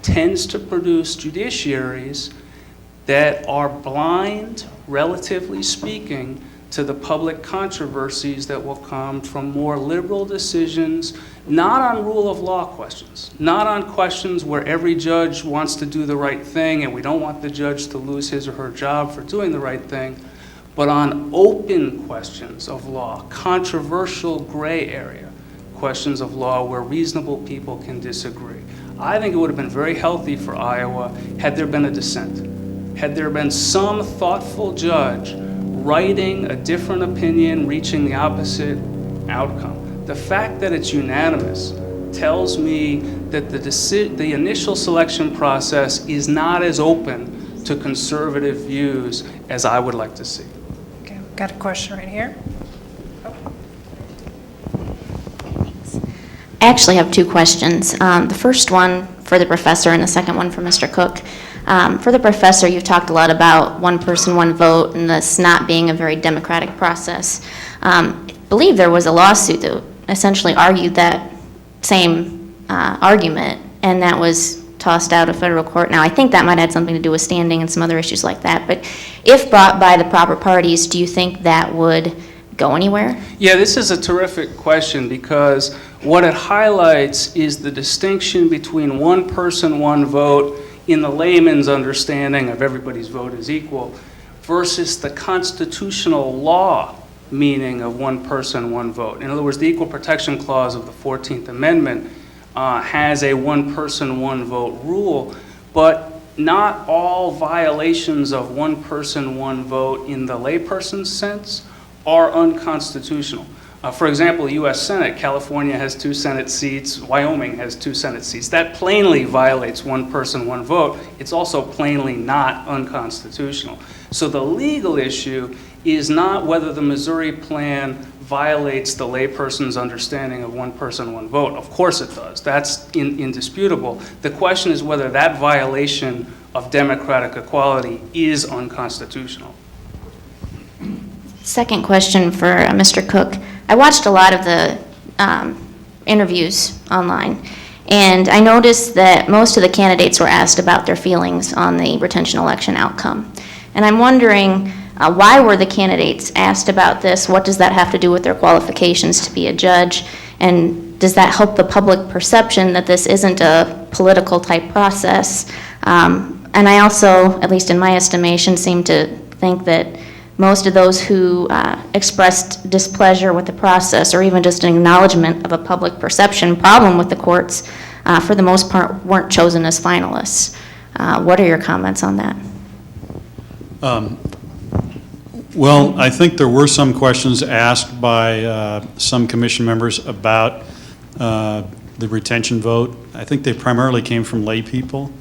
tends to produce judiciaries that are blind, relatively speaking, to the public controversies that will come from more liberal decisions, not on rule of law questions, not on questions where every judge wants to do the right thing and we don't want the judge to lose his or her job for doing the right thing, but on open questions of law, controversial gray area questions of law where reasonable people can disagree. I think it would have been very healthy for Iowa had there been a dissent, had there been some thoughtful judge writing a different opinion, reaching the opposite outcome. The fact that it's unanimous tells me that the initial selection process is not as open to conservative views as I would like to see. Okay, got a question right here. I actually have two questions. The first one for the professor and the second one for Mr. Cook. For the professor, you've talked a lot about one person, one vote, and this not being a very democratic process. I believe there was a lawsuit that essentially argued that same argument, and that was tossed out of federal court. Now, I think that might have had something to do with standing and some other issues like that, but if brought by the proper parties, do you think that would go anywhere? Yeah, this is a terrific question because what it highlights is the distinction between one person, one vote in the layman's understanding of everybody's vote is equal versus the constitutional law meaning of one person, one vote. In other words, the Equal Protection Clause of the 14th Amendment has a one person, one vote rule, but not all violations of one person, one vote in the layperson's sense are unconstitutional. For example, U.S. Senate, California has 2 Senate seats, Wyoming has 2 Senate seats. That plainly violates one person, one vote. It's also plainly not unconstitutional. So the legal issue is not whether the Missouri plan violates the layperson's understanding of one person, one vote. Of course it does. That's indisputable. The question is whether that violation of democratic equality is unconstitutional. Second question for Mr. Cook. I watched a lot of the interviews online, and I noticed that most of the candidates were asked about their feelings on the retention election outcome. And I'm wondering, why were the candidates asked about this? What does that have to do with their qualifications to be a judge? And does that help the public perception that this isn't a political type process? And I also, at least in my estimation, seem to think that most of those who expressed displeasure with the process or even just an acknowledgement of a public perception problem with the courts, for the most part, weren't chosen as finalists. What are your comments on that? Well, I think there were some questions asked by some commission members about the retention vote. I think they primarily came from lay people,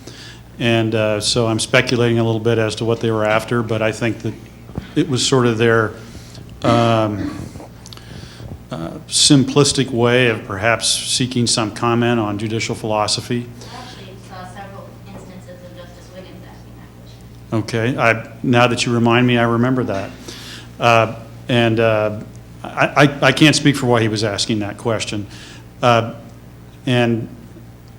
and so I'm speculating a little bit as to what they were after, but I think that it was sort of their simplistic way of perhaps seeking some comment on judicial philosophy. Actually, saw several instances of Justice Wiggins asking that question. Okay, now that you remind me, I remember that. And I can't speak for why he was asking that question. And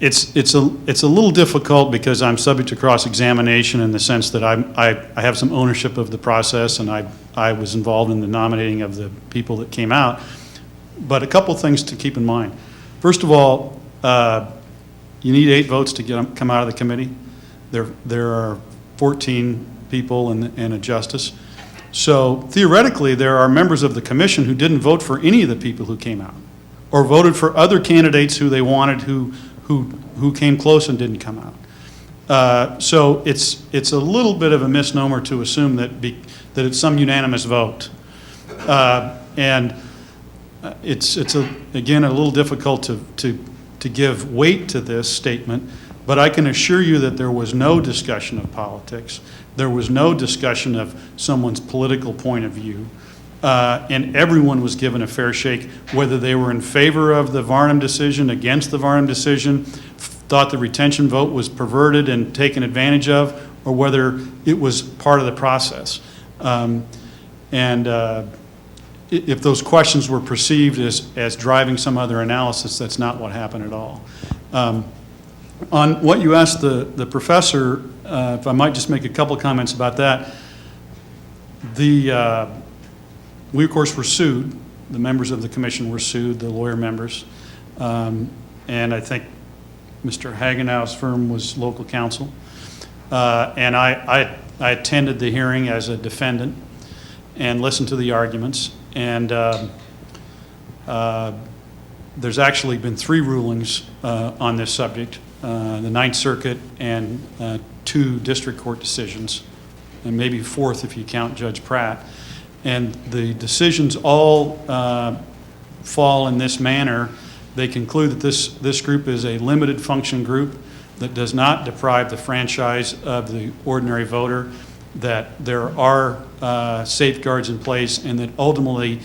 it's a little difficult because I'm subject to cross-examination in the sense that I have some ownership of the process, and I was involved in the nominating of the people that came out. But a couple things to keep in mind. First of all, you need 8 votes to come out of the committee. There are 14 people and a justice. So theoretically, there are members of the commission who didn't vote for any of the people who came out, or voted for other candidates who they wanted who came close and didn't come out. So it's a little bit of a misnomer to assume that it's some unanimous vote. And it's again a little difficult to give weight to this statement But I can assure you that there was no discussion of politics. There was no discussion of someone's political point of view. And everyone was given a fair shake, whether they were in favor of the Varnum decision, against the Varnum decision, thought the retention vote was perverted and taken advantage of, or whether it was part of the process. If those questions were perceived as driving some other analysis, that's not what happened at all. On what you asked the professor, if I might just make a couple comments about that, we of course were sued. The members of the commission were sued, the lawyer members, and I think Mr. Hagenow's firm was local counsel. And I attended the hearing as a defendant and listened to the arguments. And there's actually been 3 rulings on this subject, the Ninth Circuit and 2 district court decisions, and maybe 4th if you count Judge Pratt. And the decisions all fall in this manner. They conclude that this group is a limited function group that does not deprive the franchise of the ordinary voter, that there are safeguards in place, and that ultimately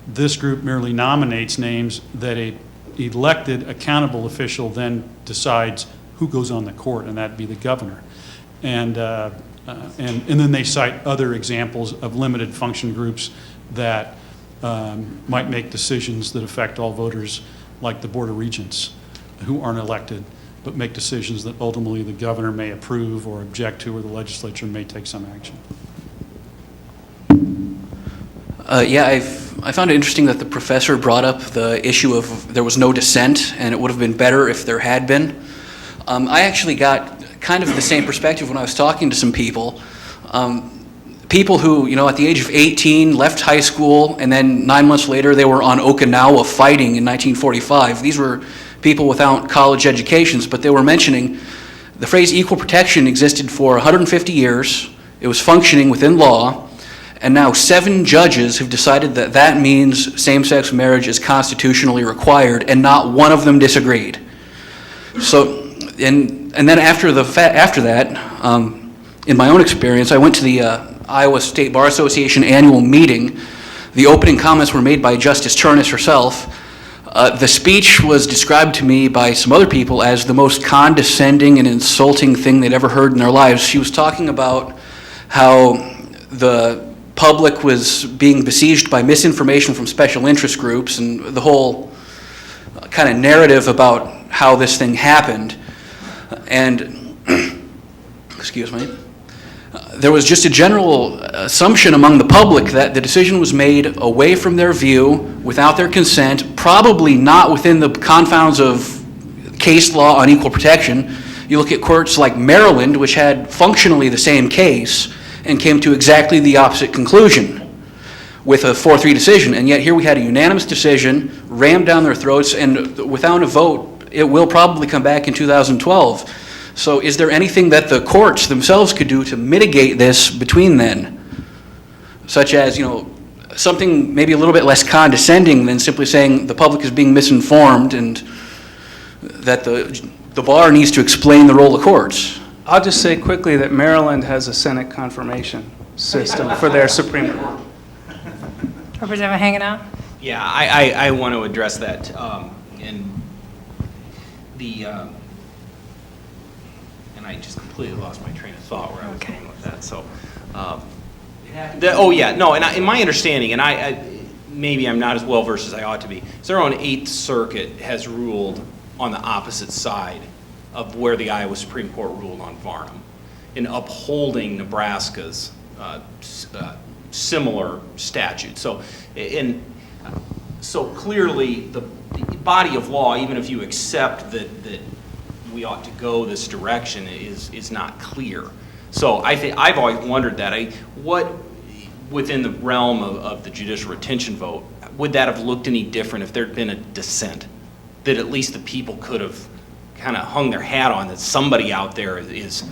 this group merely nominates names that a elected accountable official then decides who goes on the court, and that'd be the governor. And then they cite other examples of limited function groups that might make decisions that affect all voters, like the Board of Regents, who aren't elected, but make decisions that ultimately the governor may approve or object to, or the legislature may take some action. Yeah, I found it interesting that the professor brought up the issue of there was no dissent, and it would have been better if there had been. I actually got kind of the same perspective when I was talking to some people. People who, at the age of 18 left high school, and then 9 months later they were on Okinawa fighting in 1945. These were people without college educations, but they were mentioning the phrase equal protection existed for 150 years. It was functioning within law, and now 7 judges have decided that that means same-sex marriage is constitutionally required, and not one of them disagreed. So, and then after that, in my own experience, I went to the Iowa State Bar Association annual meeting. The opening comments were made by Justice Turnus herself. The speech was described to me by some other people as the most condescending and insulting thing they'd ever heard in their lives. She was talking about how the public was being besieged by misinformation from special interest groups, and the whole kind of narrative about how this thing happened. And, excuse me, there was just a general assumption among the public that the decision was made away from their view, without their consent, probably not within the confounds of case law on equal protection. You look at courts like Maryland, which had functionally the same case and came to exactly the opposite conclusion with a 4-3 decision. And yet here we had a unanimous decision rammed down their throats, and without a vote, it will probably come back in 2012. So is there anything that the courts themselves could do to mitigate this between then? Such as, something maybe a little bit less condescending than simply saying the public is being misinformed and that the bar needs to explain the role of courts. I'll just say quickly that Maryland has a Senate confirmation system for their Supreme Court. Representative Hagenow? Yeah, I want to address that. And I just completely lost my train of thought where I was going with that. So, in my understanding, and I maybe I'm not as well versed as I ought to be, is their own 8th Circuit has ruled on the opposite side of where the Iowa Supreme Court ruled on Varnum, in upholding Nebraska's similar statute. So, clearly the body of law, even if you accept that we ought to go this direction, is not clear. So I think I've always wondered that. What within the realm of the judicial retention vote, would that have looked any different if there'd been a dissent? That at least the people could have kind of hung their hat on, that somebody out there is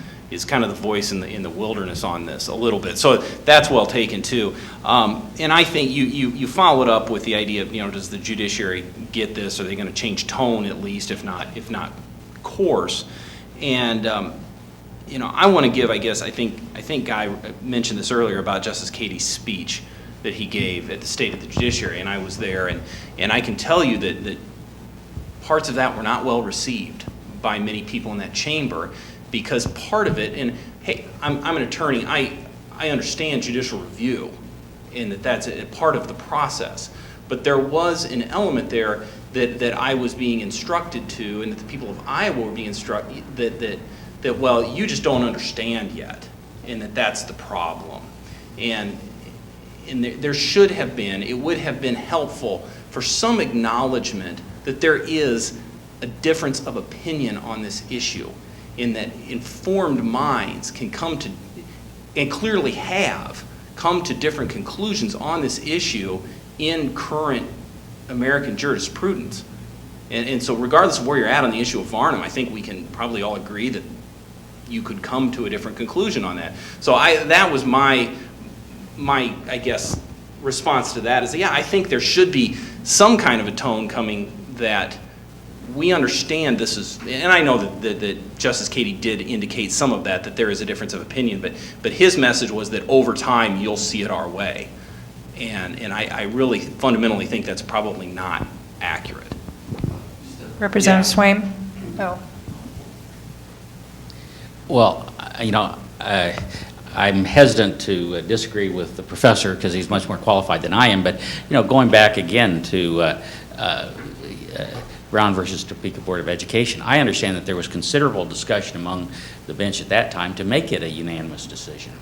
kind of the voice in the wilderness on this a little bit. So that's well taken too. And I think you followed up with the idea of, does the judiciary get this? Are they going to change tone at least, if not course? And, you know, I want to give, I think Guy mentioned this earlier about Justice Cady's speech that he gave at the State of the Judiciary, and I was there, and I can tell you that parts of that were not well received by many people in that chamber, because part of it, and hey, I'm an attorney, I understand judicial review, and that's a part of the process, but there was an element there that I was being instructed to, and that the people of Iowa were being instructed, that well, you just don't understand yet, and that's the problem. And there should have been, it would have been helpful for some acknowledgement that there is a difference of opinion on this issue, in that informed minds can come to, and clearly have, come to different conclusions on this issue in current American jurisprudence. And so regardless of where you're at on the issue of Varnum, I think we can probably all agree that you could come to a different conclusion on that. So that was my I guess, response to that is, yeah, I think there should be some kind of a tone coming that we understand this is, and I know that Justice Cady did indicate some of that there is a difference of opinion, but his message was that over time you'll see it our way. And I really fundamentally think that's probably not accurate. Representative Swaim? Oh. Well, you know, I'm hesitant to disagree with the professor because he's much more qualified than I am, but, you know, going back again to Brown versus Topeka Board of Education, I understand that there was considerable discussion among the bench at that time to make it a unanimous decision.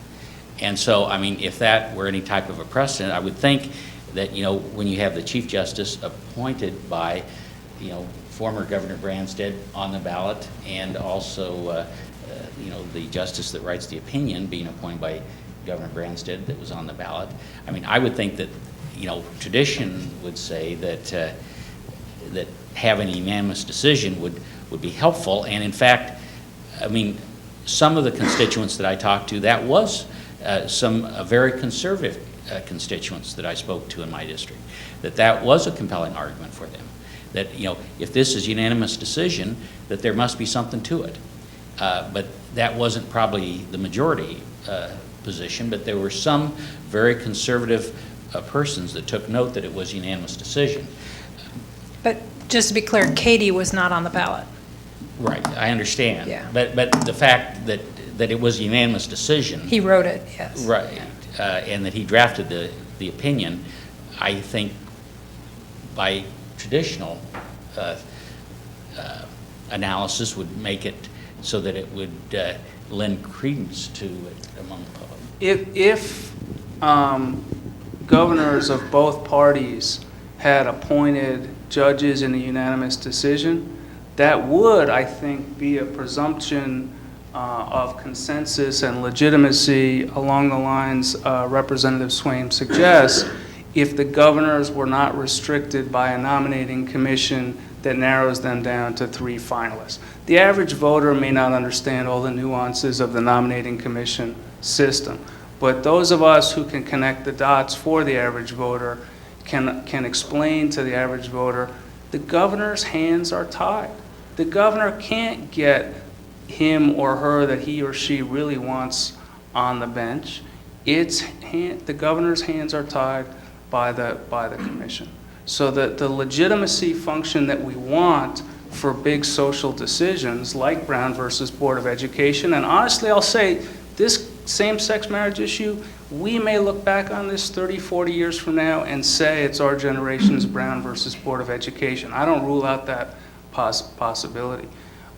And so, I mean, if that were any type of a precedent, I would think that, you know, when you have the Chief Justice appointed by, you know, former Governor Branstad on the ballot, and also, you know, the justice that writes the opinion being appointed by Governor Branstad that was on the ballot. I mean, I would think that, you know, tradition would say that that having a unanimous decision would be helpful. And in fact, I mean, some of the constituents that I talked to, that was some very conservative constituents that I spoke to in my district, that was a compelling argument for them. That, you know, if this is unanimous decision, that there must be something to it. But that wasn't probably the majority position, but there were some very conservative persons that took note that it was unanimous decision. But just to be clear, Cady was not on the ballot. Right, I understand. Yeah. But the fact that it was a unanimous decision. He wrote it, yes. Right, and that he drafted the opinion, I think by traditional analysis would make it so that it would lend credence to it among the public. If governors of both parties had appointed judges in a unanimous decision, that would, I think, be a presumption of consensus and legitimacy along the lines Representative Swaim suggests, if the governors were not restricted by a nominating commission that narrows them down to 3 finalists. The average voter may not understand all the nuances of the nominating commission system, but those of us who can connect the dots for the average voter can explain to the average voter, the governor's hands are tied. The governor can't get him or her that he or she really wants on the bench. The governor's hands are tied by the commission. So that the legitimacy function that we want for big social decisions like Brown versus Board of Education, and honestly I'll say this same-sex marriage issue, we may look back on this 30, 40 years from now and say it's our generation's Brown versus Board of Education. I don't rule out that possibility.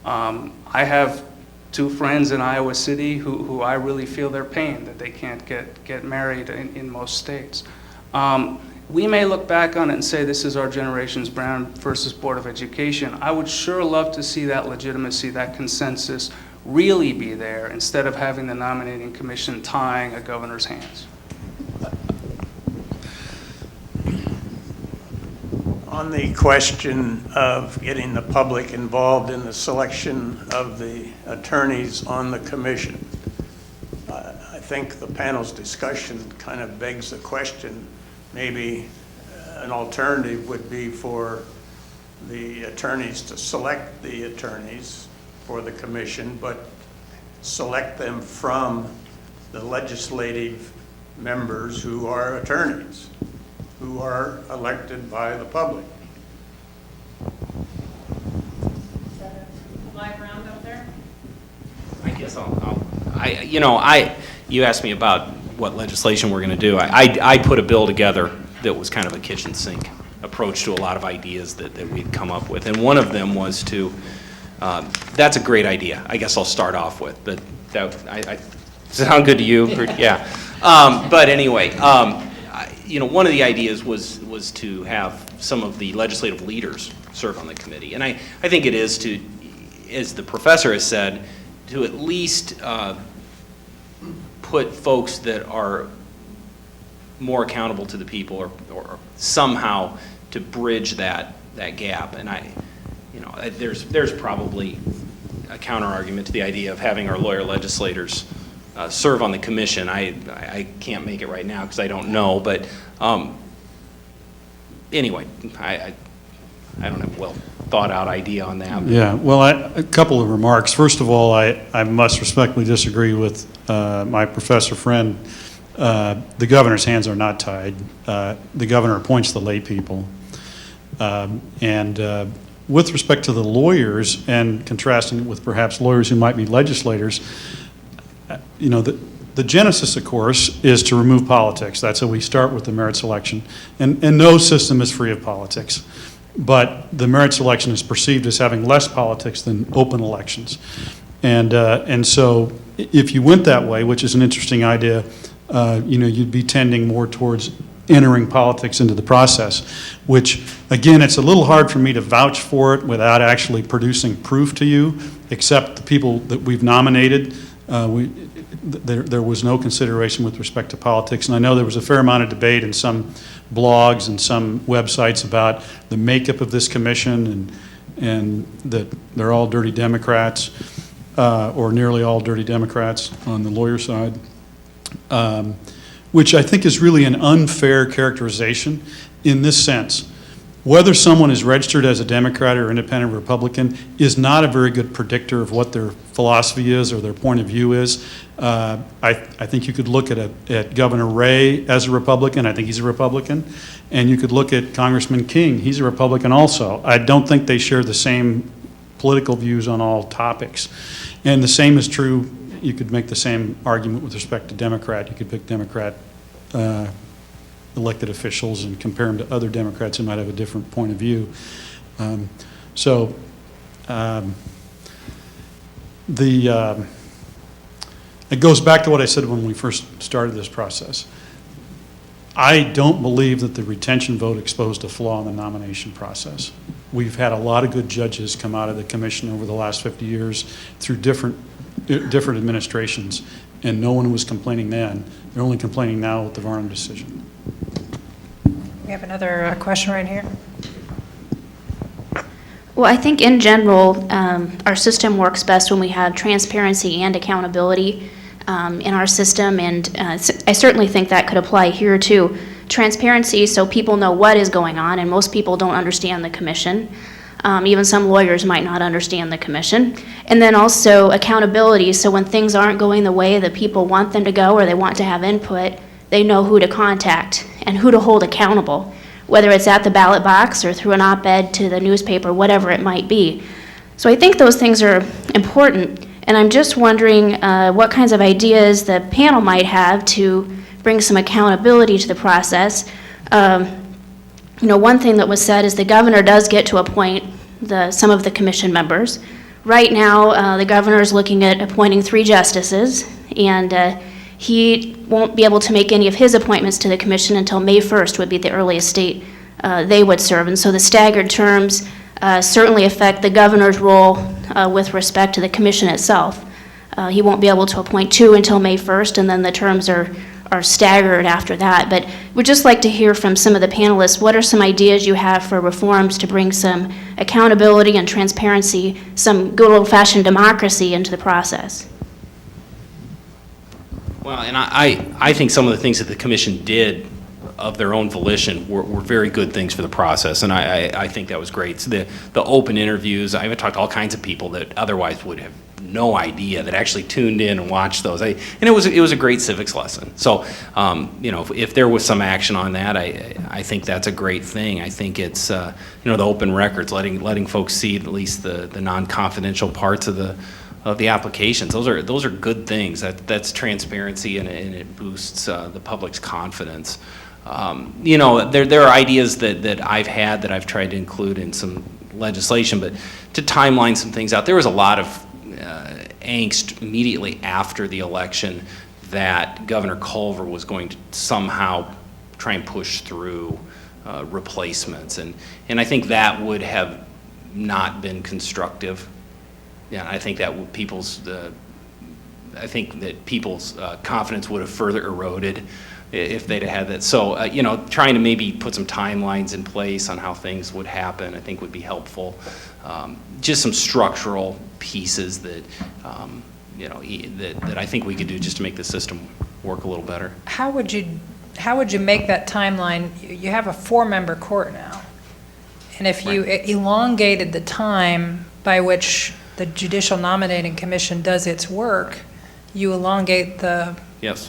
I have 2 friends in Iowa City who I really feel their pain that they can't get married in most states. We may look back on it and say this is our generation's Brown versus Board of Education. I would sure love to see that legitimacy, that consensus really be there instead of having the nominating commission tying a governor's hands. On the question of getting the public involved in the selection of the attorneys on the commission, I think the panel's discussion kind of begs the question. Maybe an alternative would be for the attorneys to select the attorneys for the commission, but select them from the legislative members who are attorneys, who are elected by the public. Live round up there? I guess you asked me about what legislation we're going to do. I put a bill together that was kind of a kitchen sink approach to a lot of ideas that we'd come up with. And one of them was to, that's a great idea. I guess I'll start off with, but I sound good to you? Yeah. But anyway, one of the ideas was to have some of the legislative leaders serve on the committee. And I think it is to, as the professor has said, to at least put folks that are more accountable to the people or somehow to bridge that gap. And there's probably a counter argument to the idea of having our lawyer legislators serve on the commission. I can't make it right now because I don't know, but anyway, I don't have a well thought out idea on that. Yeah, well, a couple of remarks. First of all, I must respectfully disagree with my professor friend. The governor's hands are not tied. The governor appoints the lay people. And with respect to the lawyers and contrasting it with perhaps lawyers who might be legislators, the genesis, of course, is to remove politics. That's how we start with the merit selection. And no system is free of politics. But the merit selection is perceived as having less politics than open elections. And so if you went that way, which is an interesting idea, you'd be tending more towards entering politics into the process, which, again, it's a little hard for me to vouch for it without actually producing proof to you, except the people that we've nominated. There was no consideration with respect to politics. And I know there was a fair amount of debate in some blogs and some websites about the makeup of this commission and that they're all dirty Democrats, or nearly all dirty Democrats on the lawyer side, which I think is really an unfair characterization in this sense. Whether someone is registered as a Democrat or independent Republican is not a very good predictor of what their philosophy is or their point of view is. I think you could look at Governor Wray as a Republican. I think he's a Republican. And you could look at Congressman King. He's a Republican also. I don't think they share the same political views on all topics. And the same is true, you could make the same argument with respect to Democrat. You could pick Democrat elected officials and compare them to other Democrats who might have a different point of view. It goes back to what I said when we first started this process. I don't believe that the retention vote exposed a flaw in the nomination process. We've had a lot of good judges come out of the commission over the last 50 years through different administrations, and no one was complaining then. They're only complaining now with the Varnum decision. We have another question right here. Well, I think in general, our system works best when we have transparency and accountability in our system, and I certainly think that could apply here too. Transparency so people know what is going on, and most people don't understand the commission. Even some lawyers might not understand the commission. And then also accountability, so when things aren't going the way that people want them to go or they want to have input, they know who to contact and who to hold accountable, whether it's at the ballot box or through an op-ed to the newspaper, whatever it might be. So I think those things are important, and I'm just wondering what kinds of ideas the panel might have to bring some accountability to the process. One thing that was said is the governor does get to appoint some of the commission members. Right now, the governor is looking at appointing 3 justices, and he won't be able to make any of his appointments to the commission until May 1st would be the earliest date they would serve. And so the staggered terms certainly affect the governor's role with respect to the commission itself. He won't be able to appoint 2 until May 1st, and then the terms are staggered after that. But we'd just like to hear from some of the panelists, what are some ideas you have for reforms to bring some accountability and transparency, some good old-fashioned democracy into the process? Well, and I think some of the things that the commission did of their own volition were very good things for the process, and I think that was great. So the open interviews, I even talked to all kinds of people that otherwise would have no idea that actually tuned in and watched those. And it was a great civics lesson. So, if there was some action on that, I think that's a great thing. I think it's, the open records, letting folks see at least the non-confidential parts of the applications. Those are good things. That's transparency, and it boosts the public's confidence. There are ideas that I've had that I've tried to include in some legislation, but to timeline some things out, there was a lot of angst immediately after the election that Governor Culver was going to somehow try and push through replacements, and I think that would have not been constructive. Yeah, I think that people's confidence would have further eroded if they'd have had that. So, trying to maybe put some timelines in place on how things would happen, I think would be helpful. Just some structural pieces that, that I think we could do just to make the system work a little better. How would you make that timeline? You have a 4-member court now. And if you elongated the time by which the Judicial Nominating Commission does its work, you elongate the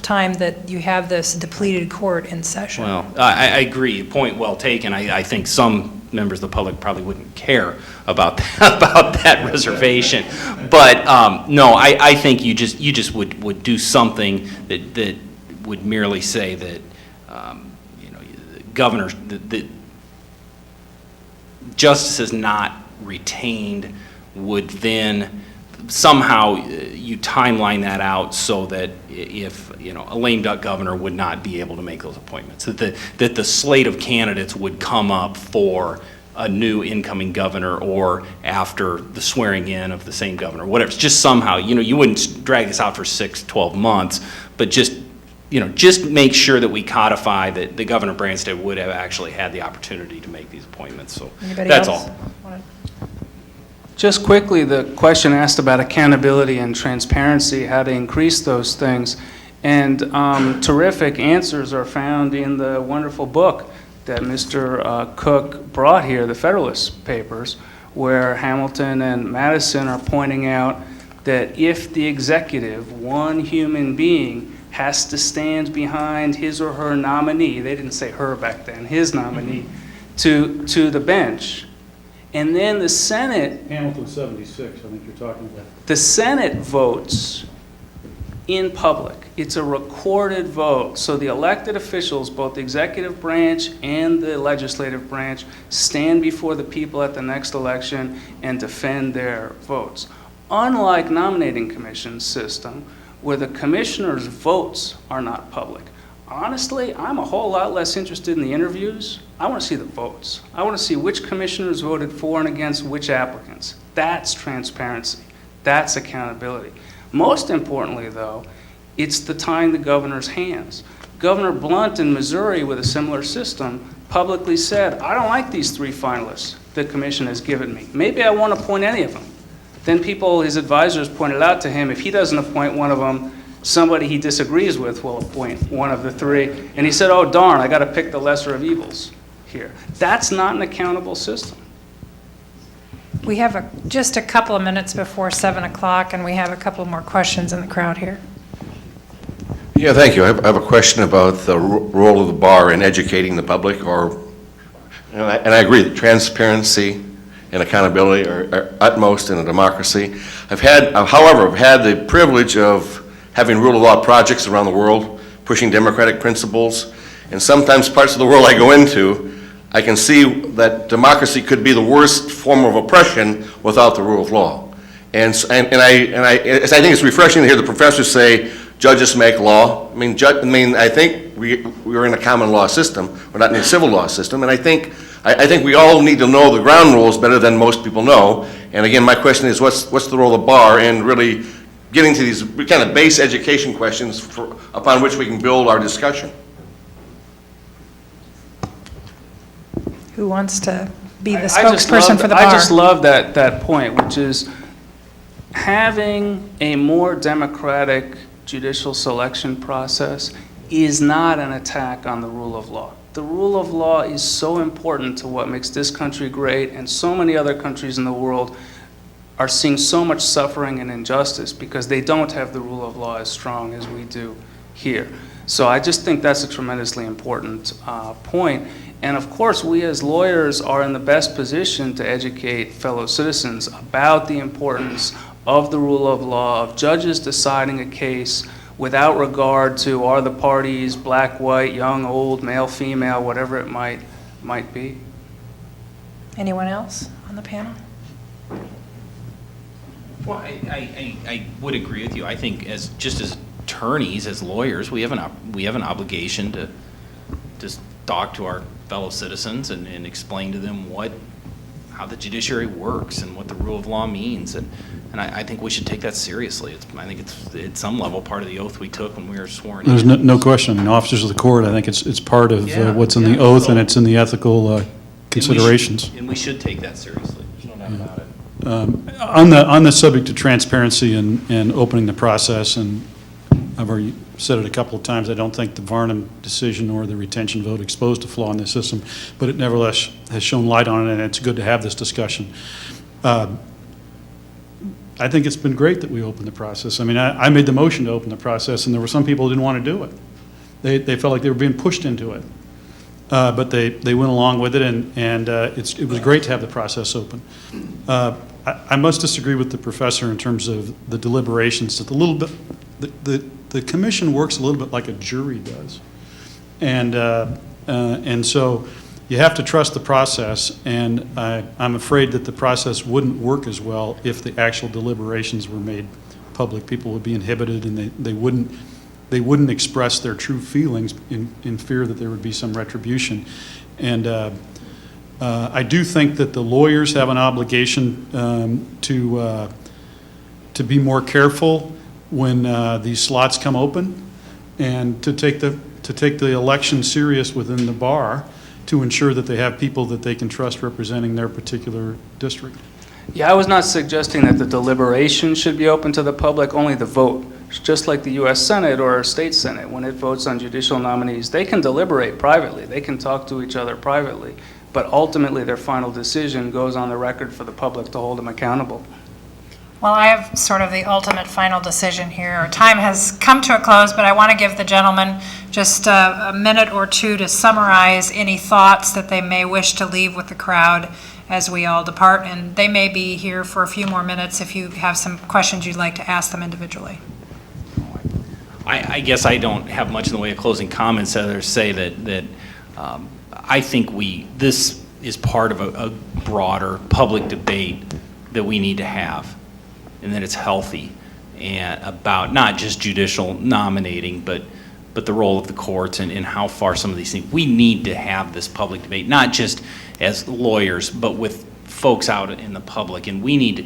time that you have this depleted court in session. Well, I agree. Point well taken. I think some members of the public probably wouldn't care about that reservation. But no, I think you just would do something that would merely say that the governor, the justices not retained would then somehow you timeline that out so that if a lame duck governor would not be able to make those appointments, that the slate of candidates would come up for a new incoming governor or after the swearing in of the same governor, whatever. It's just somehow, you wouldn't drag this out for 6-12 months, but just make sure that we codify that the Governor Branstad would have actually had the opportunity to make these appointments. So that's all. Just quickly, the question asked about accountability and transparency, how to increase those things. And terrific answers are found in the wonderful book that Mr. Cook brought here, the Federalist Papers, where Hamilton and Madison are pointing out that if the executive, one human being, has to stand behind his or her nominee, they didn't say her back then, his nominee, to the bench, and then the Senate... Hamilton 76, I think you're talking about. The Senate votes in public. It's a recorded vote. So the elected officials, both the executive branch and the legislative branch, stand before the people at the next election and defend their votes. Unlike nominating commission system, where the commissioners' votes are not public. Honestly, I'm a whole lot less interested in the interviews. I want to see the votes. I want to see which commissioners voted for and against which applicants. That's transparency. That's accountability. Most importantly, though, it's the tying the governor's hands. Governor Blunt in Missouri, with a similar system, publicly said, I don't like these 3 finalists the commission has given me. Maybe I won't appoint any of them. Then his advisors pointed out to him, if he doesn't appoint one of them, somebody he disagrees with will appoint one of the 3. And he said, oh, darn, I got to pick the lesser of evils here. That's not an accountable system. We have just a couple of minutes before 7 o'clock, and we have a couple more questions in the crowd here. Yeah, thank you. I have a question about the role of the bar in educating the public, and I agree that transparency and accountability are utmost in a democracy. However, I've had the privilege of having rule of law projects around the world, pushing democratic principles, and sometimes parts of the world I go into, I can see that democracy could be the worst form of oppression without the rule of law. And I think it's refreshing to hear the professors say, judges make law. I think we're in a common law system. We're not in a civil law system. And I think we all need to know the ground rules better than most people know. And again, my question is, what's the role of the bar in really getting to these kind of base education questions upon which we can build our discussion? Who wants to be the spokesperson for the bar? I just love that point, which is having a more democratic judicial selection process is not an attack on the rule of law. The rule of law is so important to what makes this country great, and so many other countries in the world are seeing so much suffering and injustice because they don't have the rule of law as strong as we do here. So I just think that's a tremendously important point. And of course, we as lawyers are in the best position to educate fellow citizens about the importance of the rule of law, of judges deciding a case without regard to are the parties black, white, young, old, male, female, whatever it might be. Anyone else on the panel? Well, I would agree with you. I think as attorneys, as lawyers, we have an obligation to talk to our fellow citizens and explain to them how the judiciary works and what the rule of law means. And I think we should take that seriously. I think it's at some level part of the oath we took when we were sworn in. There's no question. I mean, officers of the court, I think it's part of what's in the oath, and it's in the ethical considerations. And we should take that seriously. There's no doubt about it. On the subject of transparency and opening the process, and I've already said it a couple of times, I don't think the Varnum decision or the retention vote exposed a flaw in the system, but it nevertheless has shown light on it, and it's good to have this discussion. I think it's been great that we opened the process. I mean, I made the motion to open the process, and there were some people who didn't want to do it. They felt like they were being pushed into it. But they went along with it, and it was great to have the process open. I must disagree with the professor in terms of the deliberations. The commission works a little bit like a jury does, and so you have to trust the process. And I'm afraid that the process wouldn't work as well if the actual deliberations were made public. People would be inhibited, and they wouldn't express their true feelings in fear that there would be some retribution. And I do think that the lawyers have an obligation to be more careful when these slots come open, and to take the election serious within the bar to ensure that they have people that they can trust representing their particular district. Yeah, I was not suggesting that the deliberation should be open to the public, only the vote. Just like the U.S. Senate or State Senate, when it votes on judicial nominees, they can deliberate privately. They can talk to each other privately. But ultimately, their final decision goes on the record for the public to hold them accountable. Well, I have sort of the ultimate final decision here. Our time has come to a close, but I want to give the gentleman just a minute or two to summarize any thoughts that they may wish to leave with the crowd as we all depart. And they may be here for a few more minutes if you have some questions you'd like to ask them individually. I guess I don't have much in the way of closing comments other than say that I think this is part of a broader public debate that we need to have, and that it's healthy, and about not just judicial nominating, but the role of the courts and how far some of these things. We need to have this public debate, not just as lawyers, but with folks out in the public, and we need to.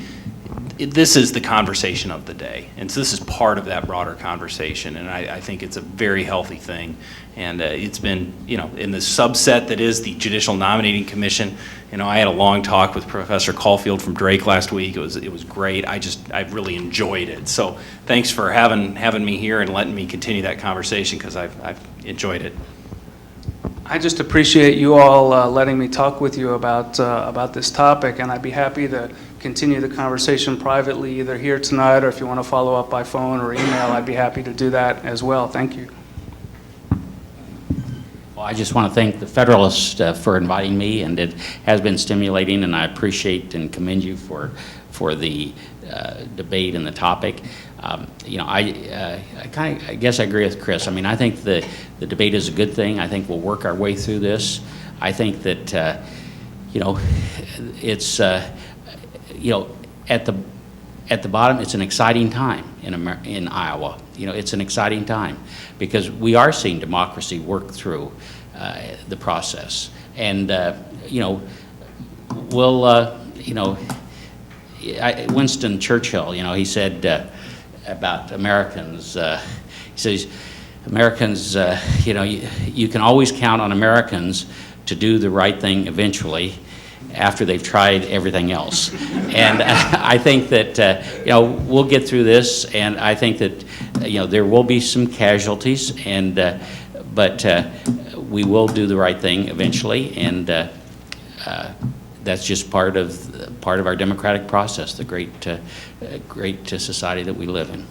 This is the conversation of the day, and so this is part of that broader conversation, and I think it's a very healthy thing, and it's been, in the subset that is the Judicial Nominating Commission. I had a long talk with Professor Caulfield from Drake last week. It was great. I really enjoyed it. So thanks for having me here and letting me continue that conversation, because I've enjoyed it. I just appreciate you all letting me talk with you about this topic, and I'd be happy to continue the conversation privately, either here tonight, or if you want to follow up by phone or email, I'd be happy to do that as well. Thank you. Well, I just want to thank the Federalist for inviting me, and it has been stimulating, and I appreciate and commend you for the debate and the topic. I guess I agree with Chris. I mean, I think the debate is a good thing. I think we'll work our way through this. I think that it's at the bottom, it's an exciting time in Iowa. It's an exciting time because we are seeing democracy work through the process, and Winston Churchill, he said about Americans, he says, Americans, you can always count on Americans to do the right thing eventually after they've tried everything else. And I think that, we'll get through this, and I think that there will be some casualties, and but we will do the right thing eventually, and that's just part of our democratic process, the great society that we live in.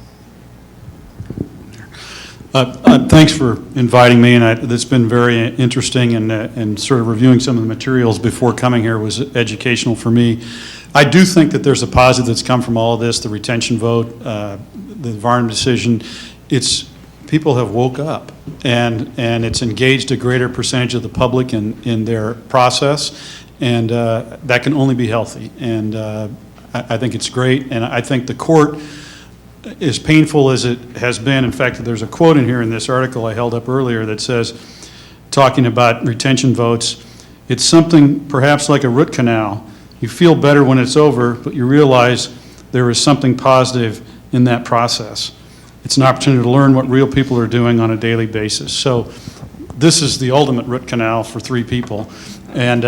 Thanks for inviting me, and it's been very interesting, and sort of reviewing some of the materials before coming here was educational for me. I do think that there's a positive that's come from all of this, the retention vote, the Varnum decision. People have woke up, and it's engaged a greater percentage of the public in their process, and that can only be healthy. And I think it's great, and I think the court, as painful as it has been, in fact, there's a quote in here in this article I held up earlier that says, talking about retention votes, it's something perhaps like a root canal. You feel better when it's over, but you realize there is something positive in that process. It's an opportunity to learn what real people are doing on a daily basis. So this is the ultimate root canal for 3 people, and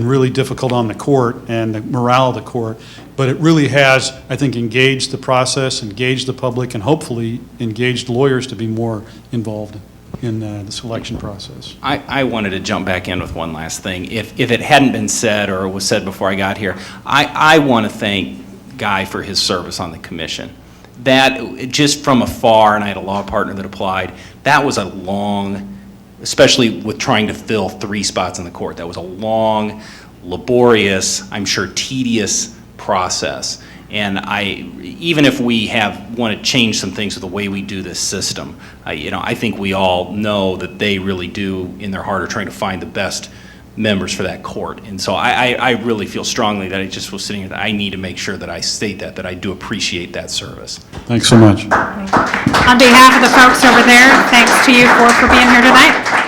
really difficult on the court and the morale of the court. But it really has, I think, engaged the process, engaged the public, and hopefully engaged lawyers to be more involved in the selection process. I wanted to jump back in with one last thing. If it hadn't been said or was said before I got here, I want to thank Guy for his service on the commission. That, just from afar, and I had a law partner that applied, that was a long, especially with trying to fill 3 spots in the court, that was a long, laborious, I'm sure tedious process. And even if we want to change some things with the way we do this system, I think we all know that they really do, in their heart, are trying to find the best members for that court. And so I really feel strongly that I just was sitting here that I need to make sure that I state that I do appreciate that service. Thanks so much. On behalf of the folks over there, thanks to you for being here tonight.